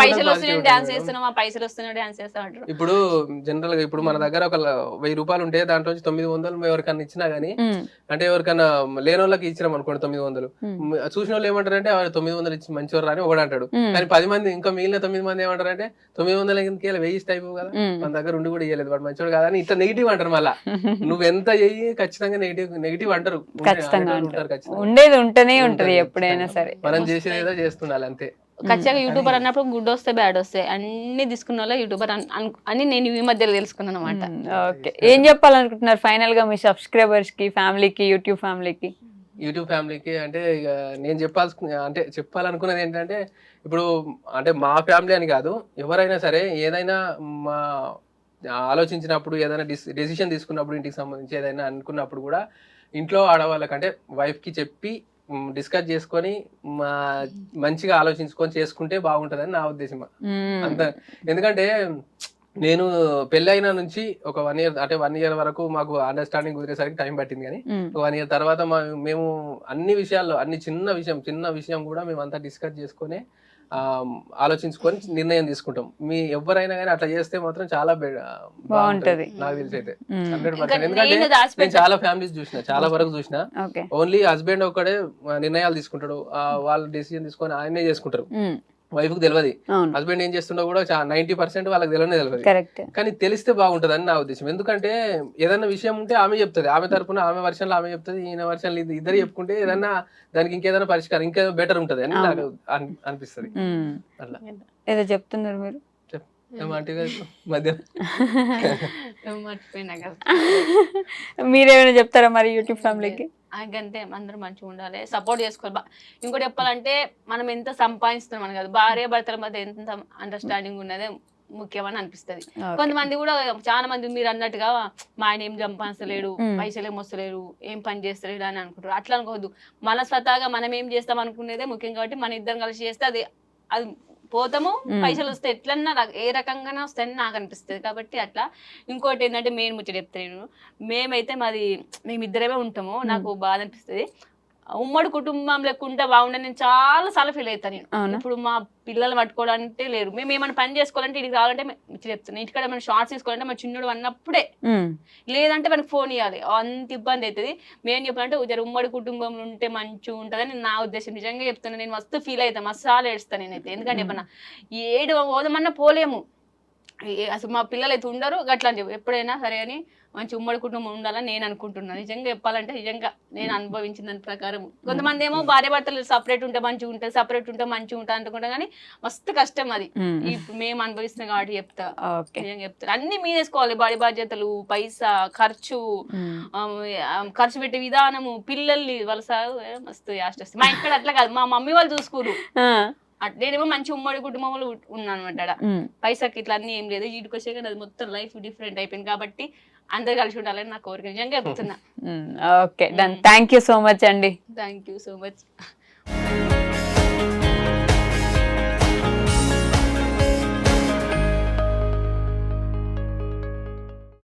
పైసలు వస్తున్నాయి డాన్స్ చేస్తున్నాం, పైసలు వస్తున్నాయి డాన్స్ చేస్తా అంటారు. ఇప్పుడు జనరల్ గా ఇప్పుడు మన దగ్గర ఒక ₹1000 ఉంటే దాంట్లో 900 ఎవరికన్నా ఇచ్చినా గానీ, అంటే ఎవరికన్నా లేని వాళ్ళకి ఇచ్చినాం అనుకోండి 900, చూసిన వాళ్ళు ఏమంటారంటే 900 ఇచ్చి మంచివారు అని ఒకటి అంటాడు. కానీ 10 మంది ఇంకా మిగిలిన 9 మంది ఏమంటారంటే 900 కింద 1000 అయిపో కదా, మన దగ్గర ఉండి కూడా ఇయ్యలేదు వాడు మంచివాడు కదా అని ఇట్లా నెగిటివ్ అంటారు. మళ్ళా నువ్వు ఎంత చెయ్యి ఖచ్చితంగా నెగిటివ్ అంటారు. ఉండేది ఉంటేనే ఉంటది ఎప్పుడైనా సరే, మనం చేసేది ఏదో చేస్తుండాలి అంతే. ఖచ్చితంగా యూట్యూబర్ అన్నప్పుడు గుడ్ వస్తే బ్యాడ్ వస్తాయి, అన్ని తీసుకున్న వాళ్ళ యూట్యూబర్ అని నేను ఈ మధ్యలో తెలుసుకున్నాను అనమాట. ఓకే, ఏం చెప్పాలనుకుంటున్నారు ఫైనల్ గా మీ సబ్స్క్రైబర్స్ కి, ఫ్యామిలీకి, యూట్యూబ్ ఫ్యామిలీకి? అంటే ఇక నేను చెప్పాలనుకున్నది ఏంటంటే, ఇప్పుడు అంటే మా ఫ్యామిలీ అని కాదు, ఎవరైనా సరే ఏదైనా మా ఆలోచించినప్పుడు, ఏదైనా డెసిషన్ తీసుకున్నప్పుడు, ఇంటికి సంబంధించి ఏదైనా అనుకున్నప్పుడు కూడా ఇంట్లో ఆడవాళ్ళకి అంటే వైఫ్ కి చెప్పి డిస్కస్ చేసుకొని మంచిగా ఆలోచించుకొని చేసుకుంటే బాగుంటదని నా ఉద్దేశం అంత. ఎందుకంటే నేను పెళ్ళైన నుంచి ఒక 1 year, అంటే 1 year వరకు మాకు అండర్స్టాండింగ్ కుదిరేసరికి టైం పట్టింది. కానీ 1 year తర్వాత మేము అన్ని విషయాల్లో, చిన్న విషయం కూడా మేము అంతా డిస్కస్ చేసుకొని ఆలోచించుకొని నిర్ణయం తీసుకుంటాం. మీ ఎవరైనా కానీ అట్లా చేస్తే మాత్రం చాలా బాగుంటది నాకు తెలిసి అయితే 100%. ఎందుకంటే నేను చాలా ఫ్యామిలీస్ చూసిన, చాలా వరకు చూసిన, ఓన్లీ హస్బెండ్ ఒక్కడే నిర్ణయాలు తీసుకుంటాడు, వాళ్ళ డెసిజన్ తీసుకొని ఆయనే చేసుకుంటారు, వైఫ్ కు తెలియదు. హస్బెండ్ ఏం చేస్తుండో కూడా 90% వాళ్ళకి తెలియదు. కానీ తెలిస్తే బాగుంటది అని నా ఉద్దేశం. ఎందుకంటే ఏదైనా విషయం ఉంటే ఆమె చెప్తుంది, ఆమె తరపున ఆమె వర్షన్లో ఆమె చెప్తుంది, ఈయన వర్షన్లు ఇద్దరు చెప్పుకుంటే ఏదన్నా దానికి ఇంకేదైనా పరిష్కారం ఇంకేదో బెటర్ ఉంటది అని నాకు అనిపిస్తుంది. అట్లా ఏదో చెప్తున్నారు మీరు మీరేమైనా చెప్తారా మరి యూట్యూబ్ ఫ్యామిలీకి? అంతే, అందరూ మంచిగా ఉండాలి, సపోర్ట్ చేసుకోవాలి. ఇంకోటి చెప్పాలంటే మనం ఎంత సంపాదిస్తున్నాం కదా, భార్య భర్తల మధ్య ఎంత అండర్స్టాండింగ్ ఉన్నదే ముఖ్యమని అనిపిస్తుంది. కొంతమంది కూడా చాలా మంది మీరు అన్నట్టుగా మా ఆయన ఏం సంపాదించలేడు, పైసలు ఏం వస్తలేరు, ఏం పని చేస్తలేడు అని అనుకుంటారు. అట్లా అనుకోవద్దు, మన స్వతహాగా మనం ఏం చేస్తాం అనుకునేదే ముఖ్యం. కాబట్టి మన ఇద్దరం కలిసి చేస్తే అది పోతాము, పైసలు వస్తే ఎట్లన్నా ఏ రకంగానే వస్తాయని నాకు అనిపిస్తుంది. కాబట్టి అట్లా. ఇంకోటి ఏంటంటే మెయిన్ ముచ్చట చెప్తాను, మేమైతే మేమిద్దరమే ఉంటాము. నాకు బాధ అనిపిస్తుంది, ఉమ్మడి కుటుంబం లెక్కుంటే బాగుండే. నేను చాలా సార్లు ఫీల్ అవుతాను నేను. ఇప్పుడు మా పిల్లలు పట్టుకోవడానికి లేరు, మేము ఏమైనా పని చేసుకోవాలంటే ఇంటికి రావాలంటే చెప్తాను, ఇంటికాడ మనం షార్ట్స్ తీసుకోవాలంటే మా చిన్నోడు అన్నప్పుడే, లేదంటే మనకు ఫోన్ ఇవ్వాలి, అంత ఇబ్బంది అవుతుంది. మేము చెప్పాలంటే ఉమ్మడి కుటుంబంలో ఉంటే మంచిగా ఉంటుందని నా ఉద్దేశం. నిజంగా చెప్తాను, నేను మస్తు ఫీల్ అవుతాను, మస్తు ఏడుస్తాను నేనైతే. ఎందుకంటే చెప్పన్నా ఏడు పోదామన్నా పోలేము, అసలు మా పిల్లలు అయితే ఉండరు గట్లా అని చెప్పి. ఎప్పుడైనా సరే అని మంచి ఉమ్మడి కుటుంబం ఉండాలని నేను అనుకుంటున్నాను. నిజంగా చెప్పాలంటే నిజంగా నేను అనుభవించిన దాని ప్రకారం. కొంతమంది ఏమో భార్య భర్తలు సపరేట్ ఉంటే మంచిగా ఉంటుంది, సపరేట్ ఉంటే మంచిగా ఉంటుంది అనుకుంటా, కానీ మస్తు కష్టం అది. ఇప్పుడు మేము అనుభవిస్తున్నాం కాబట్టి చెప్తా, నిజంగా చెప్తాను. అన్ని మీదేసుకోవాలి, బాడీ బాధ్యతలు, పైసా ఖర్చు, ఖర్చు పెట్టే విధానము, పిల్లల్ని వాళ్ళ మస్తు యాస్ట్ వస్తుంది. మా ఇక్కడ అట్లా కాదు, మా మమ్మీ వాళ్ళు చూసుకోరు. నేనేమో మంచి ఉమ్మడి కుటుంబంలో ఉన్నాను అనమాట. పైసాకి ఇట్లా అన్ని ఏం లేదు, వీటికి వచ్చాక అది మొత్తం లైఫ్ డిఫరెంట్ అయిపోయింది. కాబట్టి అందరు కలిసి ఉండాలని నా కోరిక. నిజంగా చెప్తున్నా. Okay, thank you so much అండి. Thank you so much.